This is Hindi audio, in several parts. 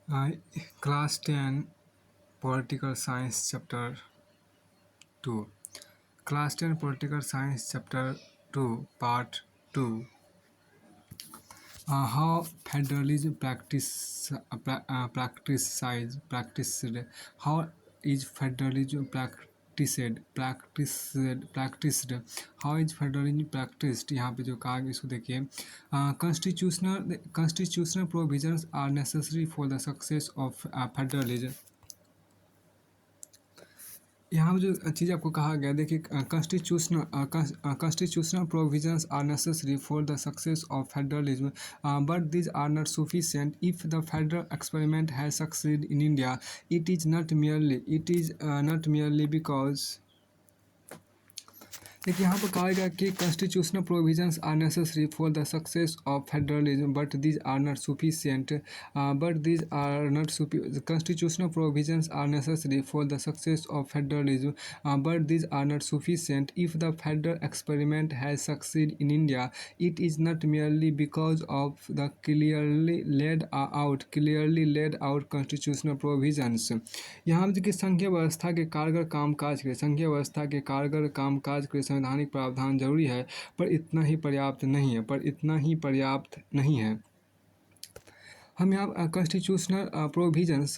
Uh, Class 10 Political Science Chapter 2. Class 10 Political Science Chapter 2 Part 2. How federalism practiced. How is federalism practiced. How is federalism practiced? यहाँ पे जो कहा गया इसको देखिए. Constitutional provisions are necessary for the success of federalism. यहाँ पे जो चीज़ आपको कहा गया देखिए, constitutional provisions are necessary for the success of federalism, but these are not sufficient. If the federal experiment has succeeded in India, it is not merely because. देखिए यहाँ पर कहा गया कि constitutional provisions are necessary for the success of federalism but these are not sufficient. Constitutional provisions are necessary for the success of federalism but these are not sufficient. If the federal experiment has succeed in India, it is not merely because of the clearly laid out constitutional provisions. यहाँ पर देखिए संघीय व्यवस्था के कारगर कामकाज के संवैधानिक प्रावधान जरूरी है, पर इतना ही पर्याप्त नहीं है. हम यहाँ constitutional provisions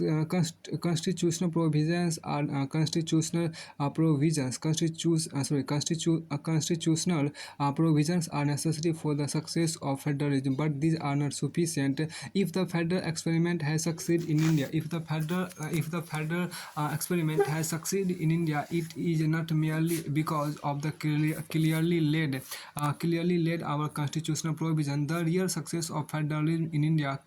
are necessary for the success of federalism but these are not sufficient. If the federal experiment has succeed in India it is not merely because of the clearly laid our constitutional provision. The real success of federalism in India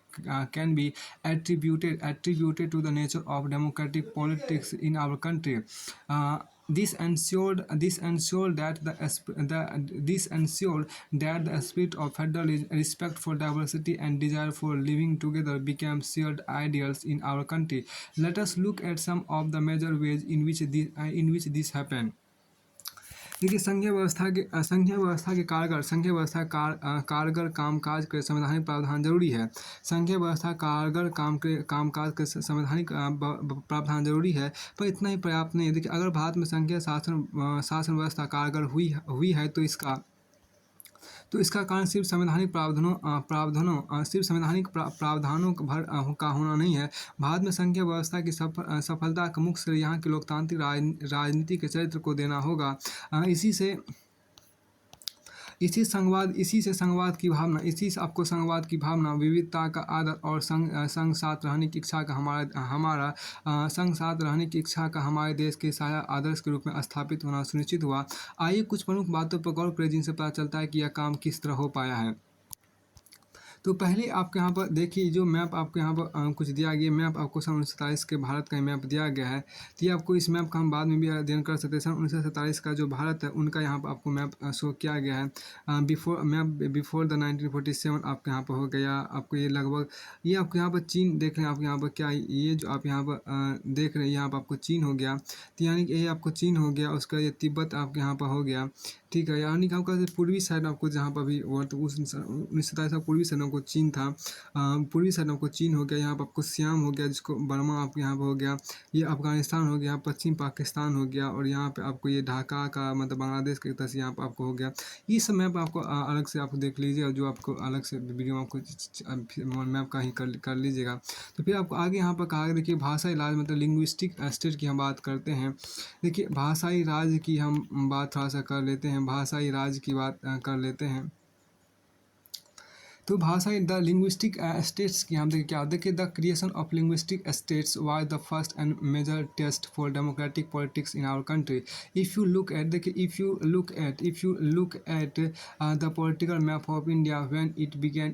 can be attributed to the nature of democratic politics in our country. This ensured that the spirit of federalism, respect for diversity, and desire for living together became shared ideals in our country. Let us look at some of the major ways in which this happened. देखिए संघीय व्यवस्था के कारगर कामकाज के संवैधानिक प्रावधान जरूरी है. संघीय व्यवस्था कारगर कामकाज के संवैधानिक प्रावधान जरूरी है, पर इतना ही पर्याप्त नहीं है. देखिए अगर भारत में संघीय शासन व्यवस्था कारगर हुई है तो इसका कारण सिर्फ संवैधानिक प्रावधानों का होना नहीं है. भारत में संघीय व्यवस्था की सफलता का मुख्य श्रेय यहाँ की लोकतांत्रिक राजनीति के चरित्र को देना होगा. इसी से संघवाद की भावना, विविधता का आदर और संघ साथ रहने की इच्छा का हमारे देश के साझा आदर्श के रूप में स्थापित होना सुनिश्चित हुआ. आइए कुछ प्रमुख बातों पर गौर करें जिनसे पता चलता है कि यह काम किस तरह हो पाया है. तो पहले आपके यहाँ पर देखिए जो मैप आपके यहाँ पर कुछ दिया गया. मैप आपको सन 1947 के भारत का मैप दिया गया है. तो ये आपको इस मैप का हम बाद में भी अध्ययन कर सकते हैं. सन 1947 का जो भारत है उनका यहाँ पर आपको मैप शो किया गया है. बिफोर द 1947 आपके यहाँ पर हो गया. आपको ये लगभग ये आपके यहाँ पर चीन देख रहे हैं. आपके यहाँ पर क्या ये जो आप यहाँ पर देख रहे हैं यहाँ पर आपको चीन हो गया. तो यानी कि ये आपको चीन हो गया. उसका ये तिब्बत आपके यहाँ पर हो गया. ठीक है, यानी कि आपका पूर्वी साइड आपको जहाँ पर भी वो तो उस 1947 का पूर्वी साइड आपको चीन था. पूर्वी साइड आपको चीन हो गया. यहाँ पर आपको सियाम हो गया जिसको बर्मा आपके यहाँ पर हो गया. ये अफगानिस्तान हो गया, पश्चिम पाकिस्तान हो गया, और यहाँ पे आपको ये ढाका का मतलब बांग्लादेश की तरफ से यहाँ पर आपको हो गया. ये सब मैप आपको अलग से आपको देख लीजिए, और जो आपको अलग से वीडियो में आपको मैप का ही कर लीजिएगा. तो फिर आपको आगे यहाँ पर कहा देखिए भाषाई राज मतलब लिंग्विस्टिक स्टेट की हम बात करते हैं. देखिए भाषाई राज्य की हम बात थोड़ा सा कर लेते हैं. भाषाई राज्य की बात कर लेते हैं. तो भाषाई द लिंग्विस्टिक स्टेट्स की हम देखिए the creation of linguistic states was the first and major test for democratic politics in our country. If you look at the political map of India when it began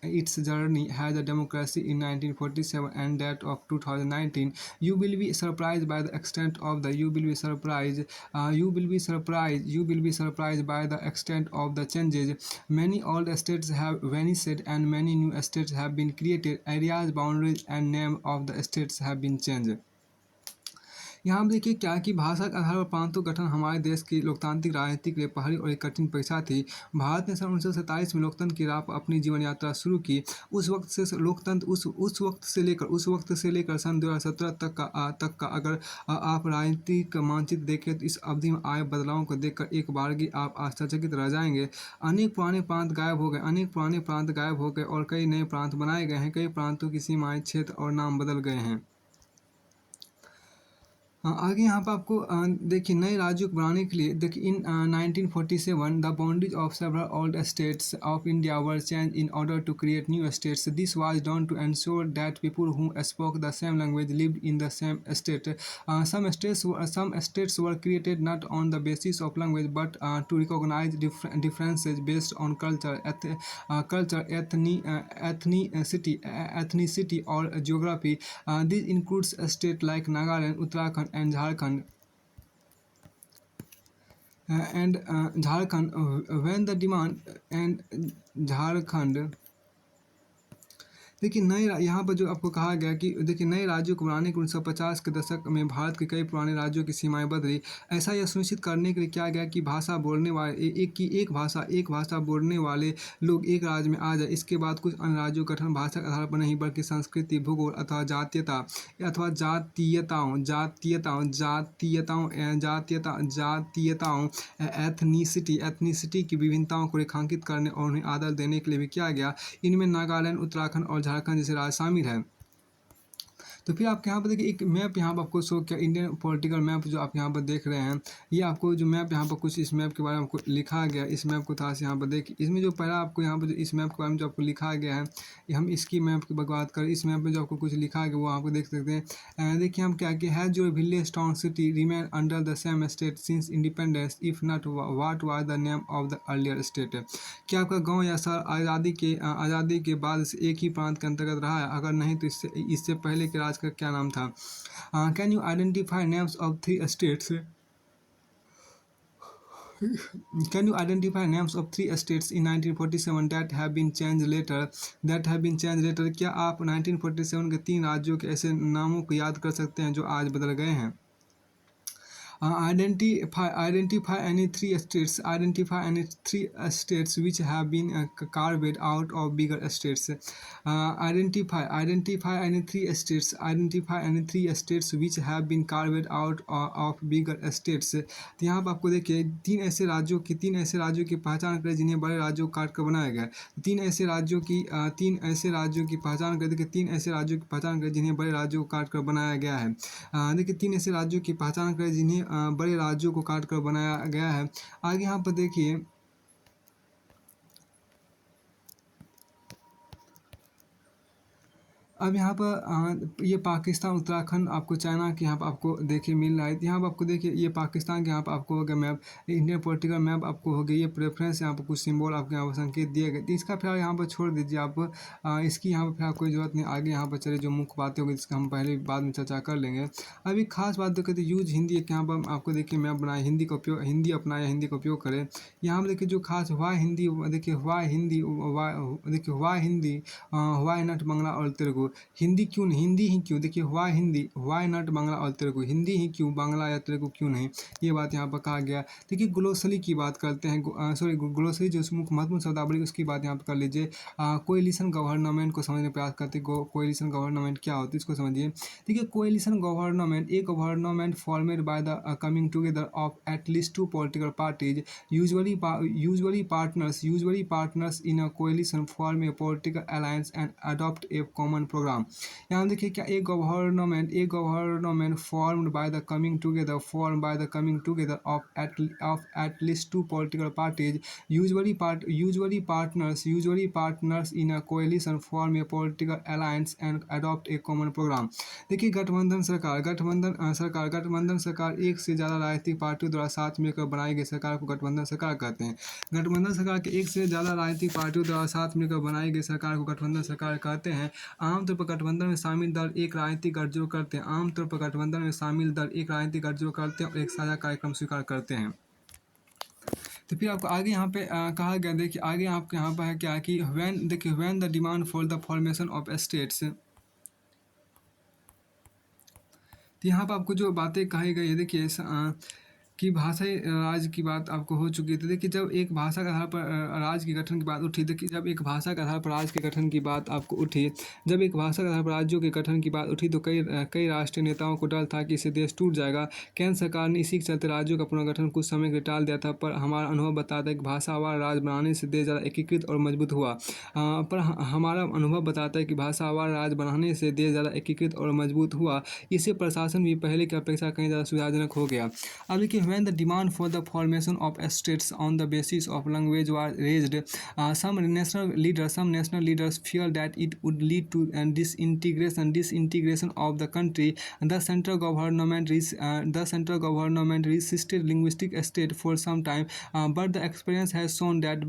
its journey as a democracy in 1947 and that of 2019, you will be surprised by the extent of the by the extent of the changes. Many old states have vanished and many new states have been created. Areas, boundaries and name of the states have been changed. यहाँ पे देखिए क्या कि भाषा के आधार पर प्रांतों का गठन हमारे देश की लोकतांत्रिक राजनीति के लिए पहली और एक कठिन परीक्षा थी। भारत ने सन 1947 में लोकतंत्र की राह पर अपनी जीवन यात्रा शुरू की। उस वक्त से लोकतंत्र उस वक्त से लेकर सन 2017 तक का अगर आप राजनीतिक मानचित्र देखें तो इस अवधि में आए बदलावों को देखकर एक बारगी आप आश्चर्यचकित रह जाएंगे। अनेक पुराने प्रांत गायब हो गए और कई नए प्रांत बनाए गए हैं। कई प्रांतों की सीमाएं, क्षेत्र और नाम बदल गए हैं। आगे यहाँ पर आपको देखिए नए राज्यों को बनाने के लिए देखिए in 1947 the boundaries of several old states of India were change in order to create new states. This was done to ensure that people who spoke the same language lived in the same state. some states were created not on the basis of language but to recognize differences based on ethnicity or geography. This includes a state like Nagaland, Uttarakhand, and Jharkhand. When the demand and Jharkhand देखिए यहाँ पर जो आपको कहा गया कि देखिए नए राज्यों को बनाने के 1950 के दशक में भारत के कई पुराने राज्यों की सीमाएं बदली। ऐसा यह सुनिश्चित करने के लिए किया गया कि भाषा बोलने वाले एक भाषा बोलने वाले लोग एक राज्य में आ जाए। इसके बाद कुछ अन्य राज्यों का गठन भाषा के आधार पर नहीं बल्कि संस्कृति, भूगोल अथवा जातीयताओं एथनिसिटी की विभिन्नताओं को रेखांकित करने और उन्हें आदर देने के लिए भी किया गया। इनमें नागालैंड, उत्तराखंड और झारखंड जैसे राज्य शामिल है। तो फिर आपके यहाँ पर देखिए एक मैप यहाँ पर आपको शो किया, इंडियन पॉलिटिकल मैप जो आप यहाँ पर देख रहे हैं। ये आपको जो मैप यहाँ पर कुछ इस मैप के बारे में आपको लिखा गया। इस मैप को थोड़ा सा यहाँ पर देखिए, इसमें जो पहला आपको यहाँ पर जो इस मैप के बारे में जो आपको लिखा गया है, हम इसकी मैप की बात करें। इस मैप में जो आपको कुछ लिखा गया वो आपको देख सकते हैं। देखिए हम क्या कि हैज़ जो village town city remain under the same state since independence if not what was the name of the earlier state. क्या आपका गाँव या शहर आज़ादी के बाद से एक ही प्रांत के अंतर्गत रहा है? अगर नहीं तो इससे पहले के का क्या नाम था? Can you identify names of 3 states? Can you identify names of 3 states in 1947 that have been changed later? क्या आप 1947 के 3 राज्यों के ऐसे नामों को याद कर सकते हैं जो आज बदल गए हैं? Identify any 3 states. Identify any 3 states which have been carved out of bigger states. Identify any 3 states. Identify any 3 states which have been carved out of bigger states. तो यहाँ पर आपको देखिए तीन ऐसे राज्यों की पहचान करें जिन्हें बड़े राज्यों को काट कर बनाया गया। तीन ऐसे राज्यों की पहचान करें। देखिए तीन ऐसे राज्यों की पहचान करें जिन्हें बड़े राज्यों को काट कर बनाया गया है। देखिए तीन ऐसे राज्यों की पहचान करें जिन्हें बड़े राज्यों को काट कर बनाया गया है। आगे यहाँ पर देखिए अब यहाँ पर ये पाकिस्तान, उत्तराखंड आपको चाइना के यहाँ पर आपको देखिए मिल रहा है। यहाँ पर आपको देखिए ये पाकिस्तान के यहाँ पर आपको हो गया मैप, इंडियन पॉलिटिकल मैप आपको हो गया। ये प्रेफरेंस यहाँ पर कुछ सिंबल आपके यहाँ पर संकेत दिए गए। तो इसका फिलहाल यहाँ पर छोड़ दीजिए आप, इसकी यहाँ पर फिलहाल कोई ज़रूरत नहीं। आगे यहाँ पर चले जो मुख्य बातें होगी जिसका हम पहले बाद में चर्चा कर लेंगे। अभी खास बात देखते यूज हिंदी, यहाँ पर आपको देखिए मैप बनाए, हिंदी अपनाया, हिंदी का उपयोग करें। यहाँ पर देखिए जो खास why Hindi, why not Bangla और तेलुगु। हिंदी क्यों नहीं, हिंदी ही क्यों? देखिए वाई नॉट बांग्ला और तेलुगु, हिंदी ही क्यों, बांग्ला या तेलुगु क्यों नहीं? ये बात यहाँ पर कहा गया। देखिए ग्लोसरी की बात करते हैं। ग्लोसरी जो महत्वपूर्ण शब्दावली उसकी बात यहाँ पर कर लीजिए। कोएलिशन गवर्नमेंट को समझने का प्रयास करते हैं। कोएलिशन गवर्नमेंट क्या होती है इसको समझिए। देखिए coalition government A government formed by the coming together of at least 2 political parties usually partners in a coalition form a political alliance and adopt a common program. यहाँ देखिए क्या एक government formed by the coming together of at least 2 political parties usually partners in a coalition form a political alliance and adopt a common program. देखिए गठबंधन सरकार एक से ज़्यादा राजनीतिक पार्टियों द्वारा साथ मिलकर बनाई गई सरकार को गठबंधन सरकार कहते हैं। गठबंधन सरकार के एक से ज़्यादा राजनीतिक पार्टियों द्वारा साथ मिलकर बनाई गई सरकार को गठबंधन सरकार कहते हैं। आमतौर पर गठबंधन में शामिल दल एक राजनीतिक गठजोड़ करते हैं। और एक साझा कार्यक्रम स्वीकार करते हैं। तो फिर आपको आगे यहाँ पे कहा गया, देखिए आगे आपके यहाँ पर है क्या कि when the demand for the formation of states. तो यहाँ पर आपको जो बातें कही गई है, देखिए कि भाषाई राज्य की बात आपको हो चुकी थी। देखिए जब एक भाषा के आधार पर राज्य के गठन की बात उठी, देखिए जब एक भाषा के आधार पर राज्य के गठन की बात आपको उठी, जब एक भाषा के आधार पर राज्यों के गठन की बात उठी, तो कई राष्ट्रीय नेताओं को डर था कि इससे देश टूट जाएगा। केंद्र सरकार ने इसी के चलते राज्यों का पुनर्गठन कुछ समय के लिए टाल दिया था, पर हमारा अनुभव बताता है कि भाषावार राज्य बनाने से देश ज़्यादा एकीकृत और मजबूत हुआ। पर हमारा अनुभव बताता है कि भाषावार राज्य बनाने से देश ज़्यादा एकीकृत और मजबूत हुआ। इससे प्रशासन भी पहले की अपेक्षा कहीं ज़्यादा सुविधाजनक हो गया। अब देखिए, when the demand for the formation of states on the basis of language was raised, some national leaders feared that it would lead to disintegration of the country. The central government resisted linguistic state for some time, but the experience has shown that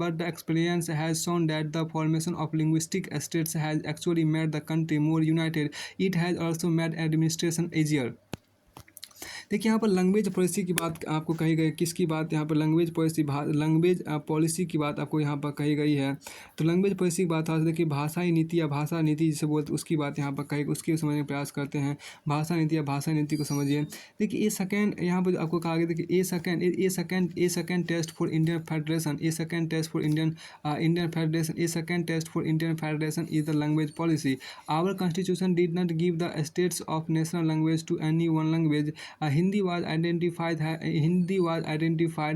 the formation of linguistic states has actually made the country more united. It has also made administration easier. देखिए यहाँ पर लैंग्वेज पॉलिसी की बात आपको कही गई, किसकी बात यहाँ पर लैंग्वेज पॉलिसी, लैंग्वेज पॉलिसी की बात आपको यहाँ पर कही गई है। तो लैंग्वेज पॉलिसी की बात है, देखिए भाषाई नीति या भाषा नीति जिसे बोलते उसकी बात यहाँ पर कही, उसकी समझने का प्रयास करते हैं। भाषा नीति या भाषा नीति को समझिए। देखिए ए सेकेंड यहाँ पर आपको कहा गया, देखिए a second test for Indian federation, a second test for Indian federation, a second test for Indian federation is the language policy. Our constitution did not give the states of national language to any one language. Hindi was identified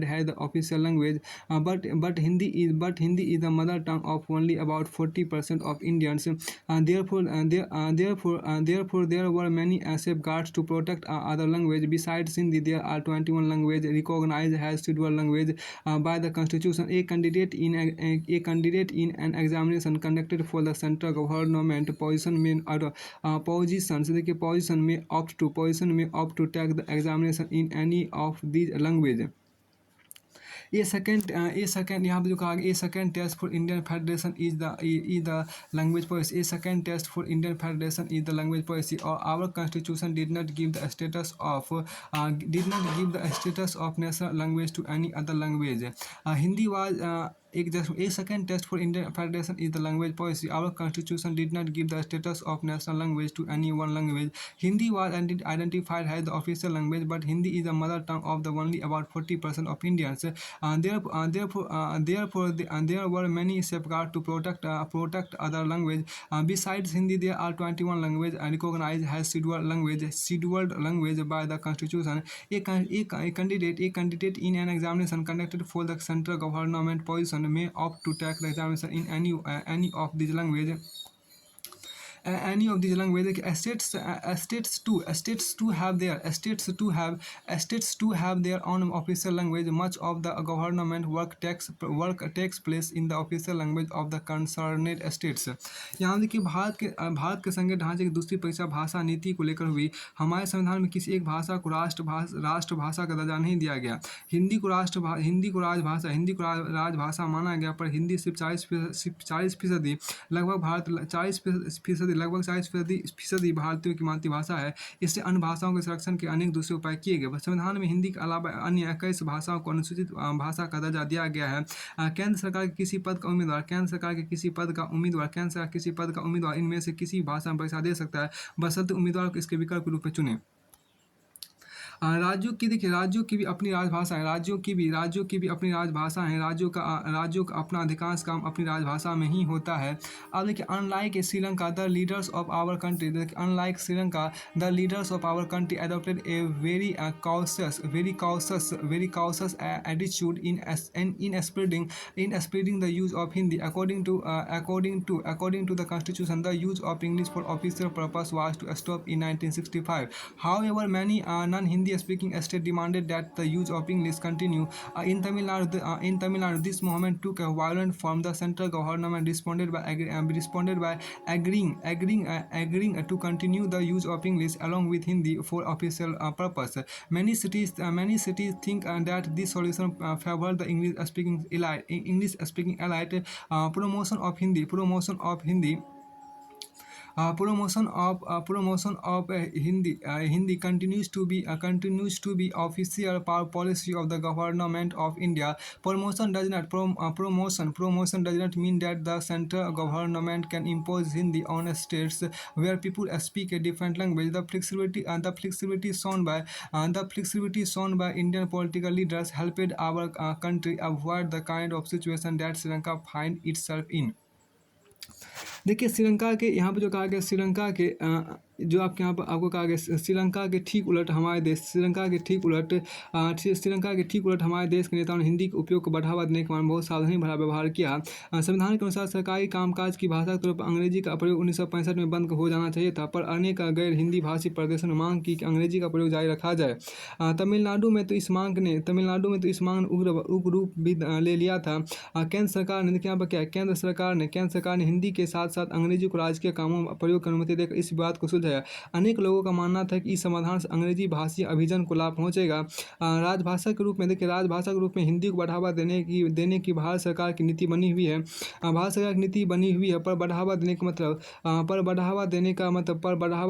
as the official language, but Hindi is the mother tongue of only about 40% of Indians. Therefore, there were many safeguards to protect other language. Besides Hindi, there are 21 languages recognized as scheduled language by the constitution. A candidate in an examination conducted for the central government position may opt to take the examination in any of these language. A second यहाँ पे जो कहा गया, a second test for Indian Federation is the language policy. A second test for Indian Federation is the language policy. Or our constitution did not give the status of national language to any other language. Hindi was a second test for Indian Federation is the language policy. Our constitution did not give the status of national language to any one language. Hindi was identified as the official language, but Hindi is the mother tongue of the only about 40% of Indians. There were many safeguards to protect other language. Besides Hindi, there are 21 languages recognized as scheduled language by the Constitution. A candidate in an examination conducted for the central government position may opt to take the examination in any of these languages. States too have their own official language. Much of the government work takes place in the official language of the concerned states. यहाँ देखिए भारत के संघीय ढांचे की दूसरी परीक्षा भाषा नीति को लेकर हुई। हमारे संविधान में किसी एक भाषा को राष्ट्रभाषा का दर्जा नहीं दिया गया। हिंदी को राजभाषा माना गया, पर हिंदी सिर्फ 40% लगभग 40% भारतीयों की मातृभाषा है। इससे अन्य भाषाओं के संरक्षण के अनेक दूसरे उपाय किए गए। संविधान में हिंदी के अलावा अन्य 21 भाषाओं को अनुसूचित भाषा का दर्जा दिया गया है। केंद्र सरकार के किसी पद का उम्मीदवार इनमें से किसी भाषा में परीक्षा दे सकता है, बशर्ते उम्मीदवार को इसके विकल्प के रूप में चुने। राज्यों की भी अपनी राजभाषा है। राज्यों की भी अपनी राजभाषा है। राज्यों का अपना अधिकांश काम अपनी राजभाषा में ही होता है। अब देखिए, unlike Sri Lanka the leaders of our country adopted a very cautious attitude in spreading the use of Hindi. According to the constitution, the use of English for official purpose was to stop in 1965. However, many non-Hindi speaking states demanded that the use of English continue. In Tamil Nadu, this movement took a violent form. The central government responded by agreeing to continue the use of English along with Hindi for official purpose. Many cities think that this solution favored the English speaking elite. Promotion of Hindi promotion of Hindi continues to be official policy of the government of India. Promotion does not mean that the central government can impose Hindi on states where people speak a different language. The flexibility shown by Indian political leaders helped our country avoid the kind of situation that Sri Lanka find itself in. देखिए श्रीलंका के यहाँ पे जो कहा गया श्रीलंका के जो आपके यहाँ पर आपको कहा गया श्रीलंका के ठीक उलट हमारे देश श्रीलंका के ठीक उलट श्रीलंका के ठीक उलट हमारे देश के नेताओं ने हिंदी के उपयोग को बढ़ावा देने के मामले में बहुत सावधानी भरा व्यवहार किया। संविधान के अनुसार सरकारी कामकाज की भाषा के तौर पर अंग्रेजी का प्रयोग 1965 में बंद हो जाना चाहिए था, पर अनेक गैर हिंदी भाषी प्रदेशों ने मांग की कि अंग्रेजी का प्रयोग जारी रखा जाए। तमिलनाडु में तो इस मांग ने उग्र रूप भी ले लिया था। केंद्र सरकार ने यहाँ पर क्या केंद्र सरकार ने हिंदी के साथ साथ अंग्रेजी को राजकीय कामों में प्रयोग की अनुमति देकर इस विवाद को सुलझाया। अनेक लोगों का मानना था कि इस समाधान से अंग्रेजी भाषी अभिजन को लाभ पहुंचेगा। राजभाषा के रूप में हिंदी को बढ़ावा देने की भारत सरकार की नीति बनी हुई है। पर बढ़ावा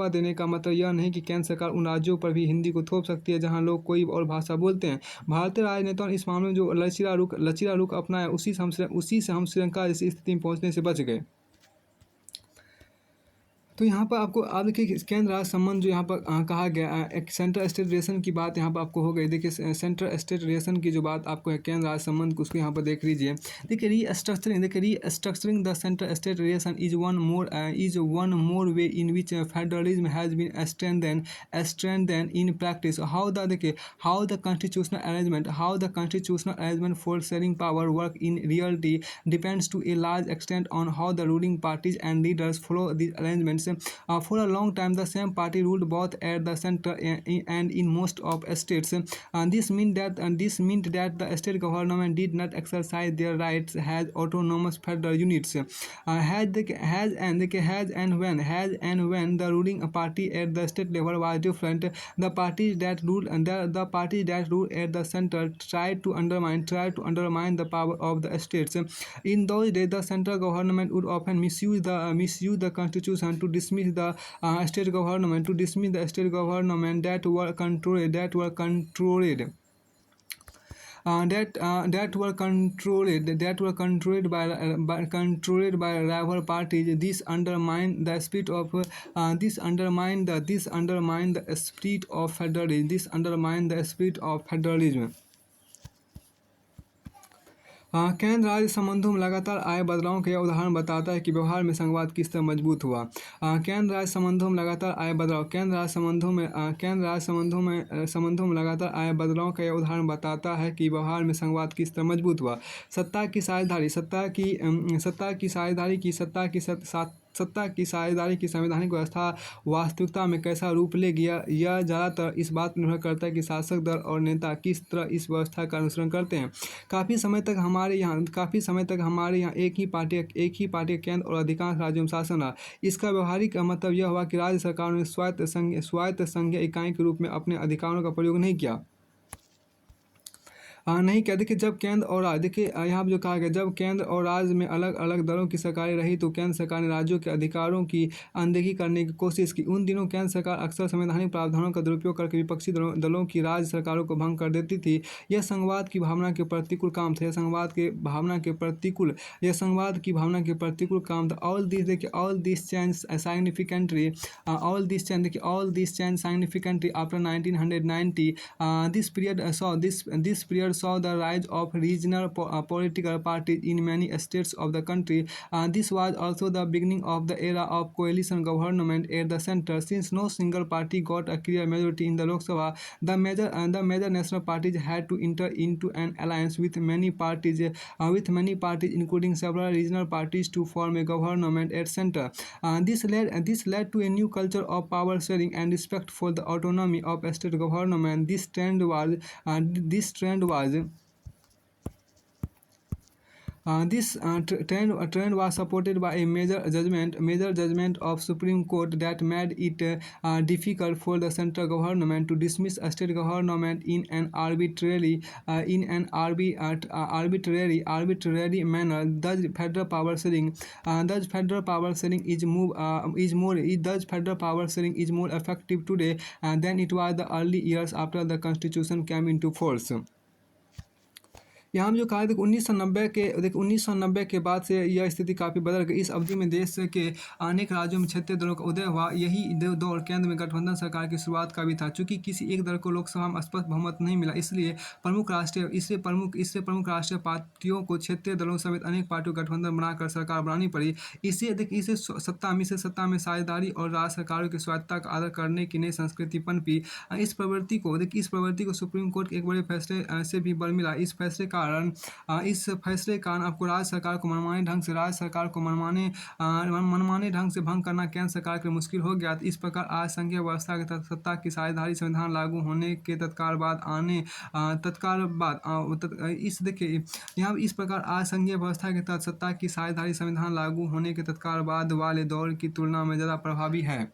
देने का मतलब यह नहीं कि केंद्र सरकार उन राज्यों पर भी हिंदी को थोप सकती है जहां लोग कोई और भाषा बोलते हैं। भारतीय राजनेताओं ने इस मामले में जो लचीला रुख अपनाया उसी से हम श्रीलंका जैसी स्थिति में पहुंचने से बच गए। तो यहाँ पर आपको आप देखिए केंद्र राज्य संबंध जो यहाँ पर कहा गया एक सेंट्रल स्टेट रिलेशन की बात यहाँ पर आपको हो गई। देखिए सेंट्रल स्टेट रिलेशन की जो बात आपको है केंद्र राज्य संबंध को उसको यहाँ पर देख लीजिए। देखिए restructuring the central state relation is one more way in which federalism has been strengthened in practice. How the constitutional arrangement for sharing power work in reality depends to a large extent on how the ruling parties and leaders follow these arrangements. For a long time, the same party ruled both at the center and in most of states. This meant that the state government did not exercise their rights as autonomous federal units. Has and when the ruling party at the state level was different, the parties that ruled at the center tried to undermine the power of the states. In those days, the central government would often misuse the constitution to dismiss the state government that were controlled by rival parties. This undermined the spirit of federalism. केंद्र राज्य संबंधों में लगातार आए बदलावों का यह उदाहरण बताता है कि व्यवहार में संघवाद किस तरह मजबूत हुआ। केंद्र राज्य संबंधों में लगातार आए बदलाव केंद्र राज्य संबंधों में लगातार आए बदलावों का यह उदाहरण बताता है कि व्यवहार में संघवाद किस तरह मजबूत हुआ। सत्ता की साझेदारी की संवैधानिक व्यवस्था वास्तविकता में कैसा रूप ले गया, यह ज़्यादातर इस बात पर निर्भर करता है कि शासक दल और नेता किस तरह इस व्यवस्था का अनुसरण करते हैं। काफ़ी समय तक हमारे यहाँ एक ही पार्टी केंद्र और अधिकांश राज्यों में शासन रहा। इसका व्यवहारिक मतलब यह हुआ कि राज्य सरकारों ने स्वायत्त संघीय इकाई के रूप में अपने अधिकारों का प्रयोग नहीं किया। देखिए जब केंद्र और राज्य यहाँ पर जो कहा गया जब केंद्र और राज्य में अलग अलग दलों की सरकारें रही तो केंद्र सरकार ने राज्यों के अधिकारों की अनदेखी करने की कोशिश की। उन दिनों केंद्र सरकार अक्सर संवैधानिक प्रावधानों का दुरुपयोग करके विपक्षी दलों की राज्य सरकारों को भंग कर देती थी। यह संघवाद की भावना के प्रतिकूल काम था। All this change significantly after 1990. This period saw the rise of regional political parties in many states of the country. This was also the beginning of the era of coalition government at the center. Since no single party got a clear majority in the Lok Sabha, the major national parties had to enter into an alliance with many parties, including several regional parties, to form a government at center. This led to a new culture of power sharing and respect for the autonomy of state government. This trend was Trend was supported by a major judgment of Supreme Court that made it difficult for the central government to dismiss a state government in an arbitrary manner. Thus federal power sharing is more effective today than it was the early years after the Constitution came into force. यहाँ जो कहा है देखो 1990 के बाद से यह स्थिति काफ़ी बदल गई। इस अवधि में देश के अनेक राज्यों में क्षेत्रीय दलों का उदय हुआ। यही दौर केंद्र में गठबंधन सरकार की शुरुआत का भी था। चूंकि किसी एक दल को लोकसभा में स्पष्ट बहुमत नहीं मिला, इसलिए प्रमुख राष्ट्रीय पार्टियों को क्षेत्रीय दलों समेत अनेक पार्टियों का गठबंधन बनाकर सरकार बनानी पड़ी। इसे सत्ता में साझेदारी और राज्य सरकारों की स्वायत्तता का आदर करने की नई संस्कृति पनपी। इस प्रवृत्ति को सुप्रीम कोर्ट के एक बड़े फैसले से भी बल मिला। इस फैसले के कारण आपको राज्य सरकार को मनमाने ढंग से भंग करना केंद्र सरकार के लिए मुश्किल हो गया। इस प्रकार आज संघीय व्यवस्था के तहत सत्ता की साझेदारी संविधान लागू होने के तत्काल बाद इस प्रकार आज संघीय व्यवस्था के तहत सत्ता की साझेदारी संविधान लागू होने के तत्काल बाद वाले दौर की तुलना में ज़्यादा प्रभावी है।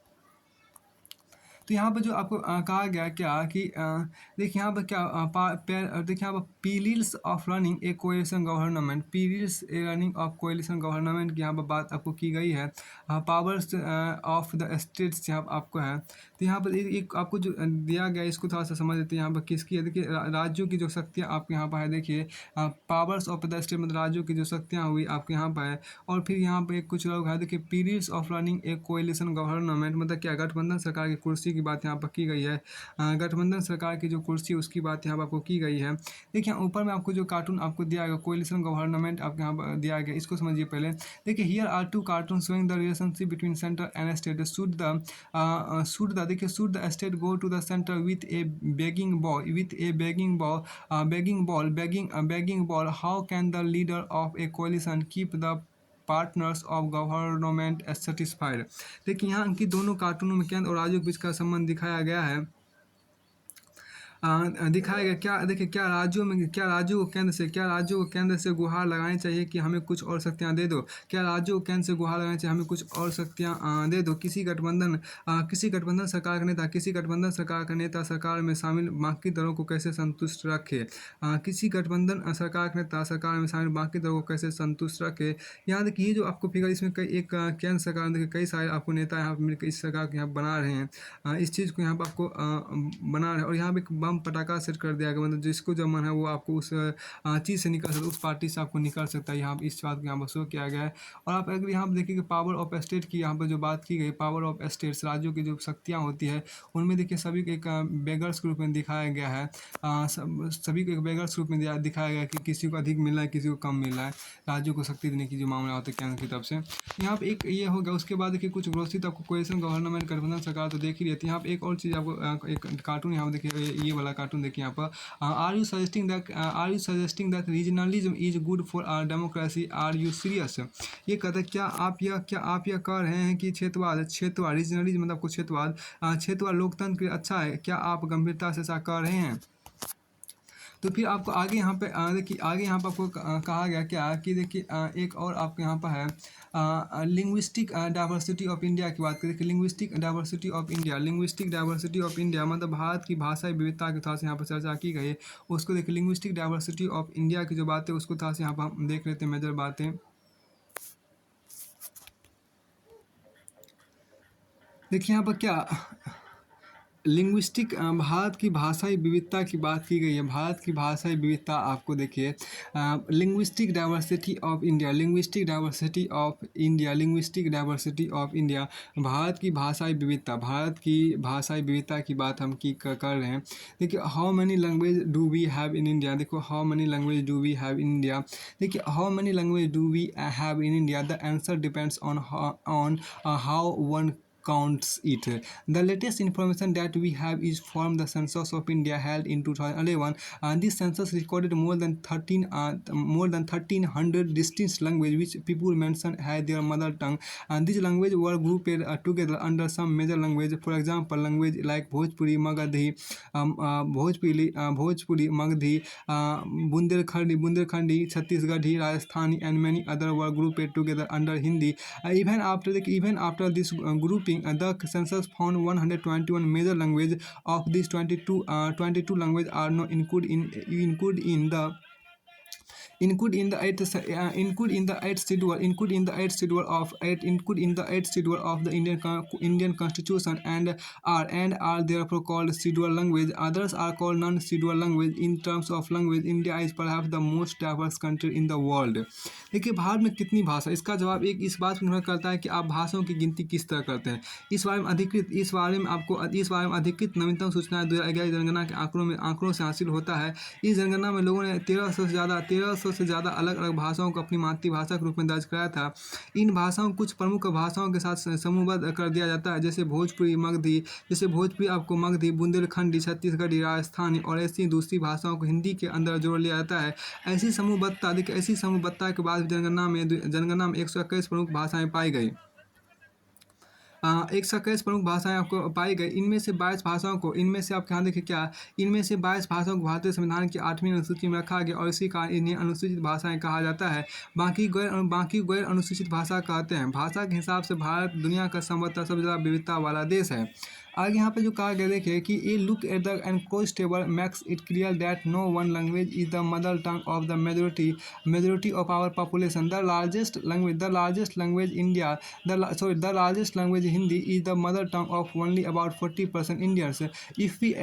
तो यहाँ पर जो आपको कहा गया क्या कि देखिए यहाँ पर क्या देखिए यहाँ पर periods of running A coalition government की यहाँ पर बात आपको की गई है। पावर्स ऑफ द स्टेट्स यहाँ आपको है। तो यहाँ पर एक आपको जो दिया गया इसको थोड़ा सा समझ लेते हैं। यहाँ पर किसकी है, देखिए राज्यों की जो शक्तियाँ आपके यहाँ पर है। देखिए पावर्स ऑफ द स्टेट मतलब राज्यों की जो शक्तियाँ हुई आपके यहाँ पर है। और फिर यहाँ पर कुछ लोग है, देखिए periods of running A coalition government मतलब क्या, गठबंधन सरकार की कुर्सी की बात यहाँ पर की गई है। गठबंधन सरकार की जो कुर्सी उसकी बात यहाँ पर आपको की गई है। देखिए ऊपर में आपको जो कार्टून आपको दिया गया कोएलिशन गवर्नमेंट आपको यहाँ पर दिया गया, इसको समझिए पहले। देखिए here are two cartoon showing the relationship between centre and state. Should the state go to the centre with a begging bowl how can the leader of a coalition keep the partners of government satisfied. देखिए यहाँ की दोनों कार्टूनों में केंद्र और राज्यों के बीच का संबंध दिखाया गया है। क्या देखिए क्या राज्यों को केंद्र से गुहार लगानी चाहिए कि हमें कुछ और शक्तियाँ दे दो। क्या राज्यों को केंद्र से गुहार लगानी चाहिए हमें कुछ और शक्तियाँ दे दो। किसी गठबंधन सरकार का नेता सरकार में शामिल बाकी दलों को कैसे संतुष्ट रखे। किसी गठबंधन सरकार का नेता सरकार में शामिल बाकी दलों को कैसे संतुष्ट रखे। यहाँ देखिए जो आपको फिगर इसमें एक केंद्र सरकार देखिए कई सारे आपको नेता यहाँ पर मिलकर इस सरकार को यहाँ बना रहे हैं। इस चीज़ को यहाँ पर आपको बना रहे हैं। और यहाँ पर बम पटाखा सेट कर दिया गया मतलब जिसको जब मन है वो आपको उस चीज़ से निकल सकता है, उस पार्टी से आपको निकल सकता है। यहाँ इस बात को यहाँ पर शो किया गया है। और आप अगर यहाँ पर देखिए कि पावर ऑफ स्टेट की यहाँ पर जो बात की गई, पावर ऑफ स्टेट्स राज्यों की जो शक्तियाँ होती है उनमें देखिए सभी को एक बेगर्स के रूप में दिखाया गया है। सभी को एक बेगर्स के रूप में दिखाया गया है कि किसी को अधिक मिल रहा है किसी को कम मिल रहा है। राज्यों को शक्ति देने की जो मामला होता है केंद्र की तरफ से। यहाँ पर एक ये हो गया। उसके बाद देखिए कुछ घोषित आपको कोएलिशन गवर्नमेंट गठबंधन सरकार तो देख ही रहती है। यहाँ पर एक और चीज़ आपको एक कार्टून यहाँ पर देखिए ये वाला कार्टून देखिए यहाँ पर are you suggesting that regionalism is good for our democracy, are you serious. ये कहते हैं क्या आप यह कह रहे हैं कि क्षेत्रवाद रीजनलिज्म मतलब कुछ क्षेत्रवाद लोकतंत्र के लिए अच्छा है। क्या आप गंभीरता से ऐसा कह रहे हैं। तो फिर आपको आगे यहाँ पे देखिए आगे यहाँ पर आपको कहा गया क्या कि देखिए एक और आपको यहाँ पर है लिंग्विस्टिक डाइवर्सिटी ऑफ इंडिया की बात करें। देखिए लिंग्विस्टिक डाइवर्सिटी ऑफ इंडिया मतलब भारत की भाषाई विविधता के थोड़ा सा यहाँ पर चर्चा की गई है। उसको देखिए लिंग्विस्टिक डाइवर्सिटी ऑफ इंडिया की जो बात है उसको थोड़ा सा यहाँ पर हम देख लेते हैं मेजर बातें। देखिए यहाँ पर क्या लिंग्विस्टिक भारत की भाषाई विविधता की बात की गई है। भारत की भाषाई विविधता आपको देखिए linguistic diversity of India Bharat की भाषाई विविधता की बात हम कर रहे हैं। देखिए how many language do we have in India. देखो how many language do we have in India. देखिए how many language do we have in India the answer depends on how one counts it. The latest information that we have is from the Census of India held in 2011. This census recorded more than 1300 distinct languages which people mentioned as their mother tongue. And these languages were grouped together under some major language. For example, language like Bhojpuri, Magadhi, Bhojpuri, Magadhi, Bundelkhandi, Chhattisgarhi, Rajasthani, and many other were grouped together under Hindi. Even after this grouping, the census found 121 major languages. Of these, 22 languages are not included in the eighth schedule of the Indian Constitution and are therefore called scheduled language. Others are called non-scheduled language. In terms of language, India is perhaps the most diverse country in the world. देखिए भारत में कितनी भाषा, इसका जवाब एक इस बात पर निर्भर करता है कि आप भाषाओं की गिनती किस तरह करते हैं। इस बारे में अधिकृत नवीनतम सूचनाएं 2011 जनगणना के आंकड़ों से हासिल होता है। इस जनगणना में लोगों ने 1300 से ज़्यादा अलग अलग भाषाओं को अपनी मातृभाषा के रूप में दर्ज कराया था। इन भाषाओं कुछ प्रमुख भाषाओं के साथ समूहबद्ध कर दिया जाता है, जैसे भोजपुरी आपको मगधी, बुंदेलखंडी, छत्तीसगढ़ी, राजस्थानी और ऐसी दूसरी भाषाओं को हिंदी के अंदर जोड़ लिया जाता है। ऐसी समूहबद्धता के बाद जनगणना में 121 प्रमुख भाषाएं पाई गई। 121 प्रमुख भाषाएं आपको पाई गई। इनमें से 22 भाषाओं को भारतीय संविधान की 8वीं अनुसूची में रखा गया और इसी कारण इन्हें अनुसूचित भाषाएं कहा जाता है। बाकी गैर अनुसूचित भाषा कहते हैं। भाषा के हिसाब से भारत दुनिया का संभवतः सबसे ज़्यादा विविधता वाला देश है। आगे यहाँ पे जो कहा गया देखिए कि a look at the enclose table makes it clear that no one language is the mother tongue of the majority of our population. The largest language Hindi is the mother tongue of only about 40% Indians. If we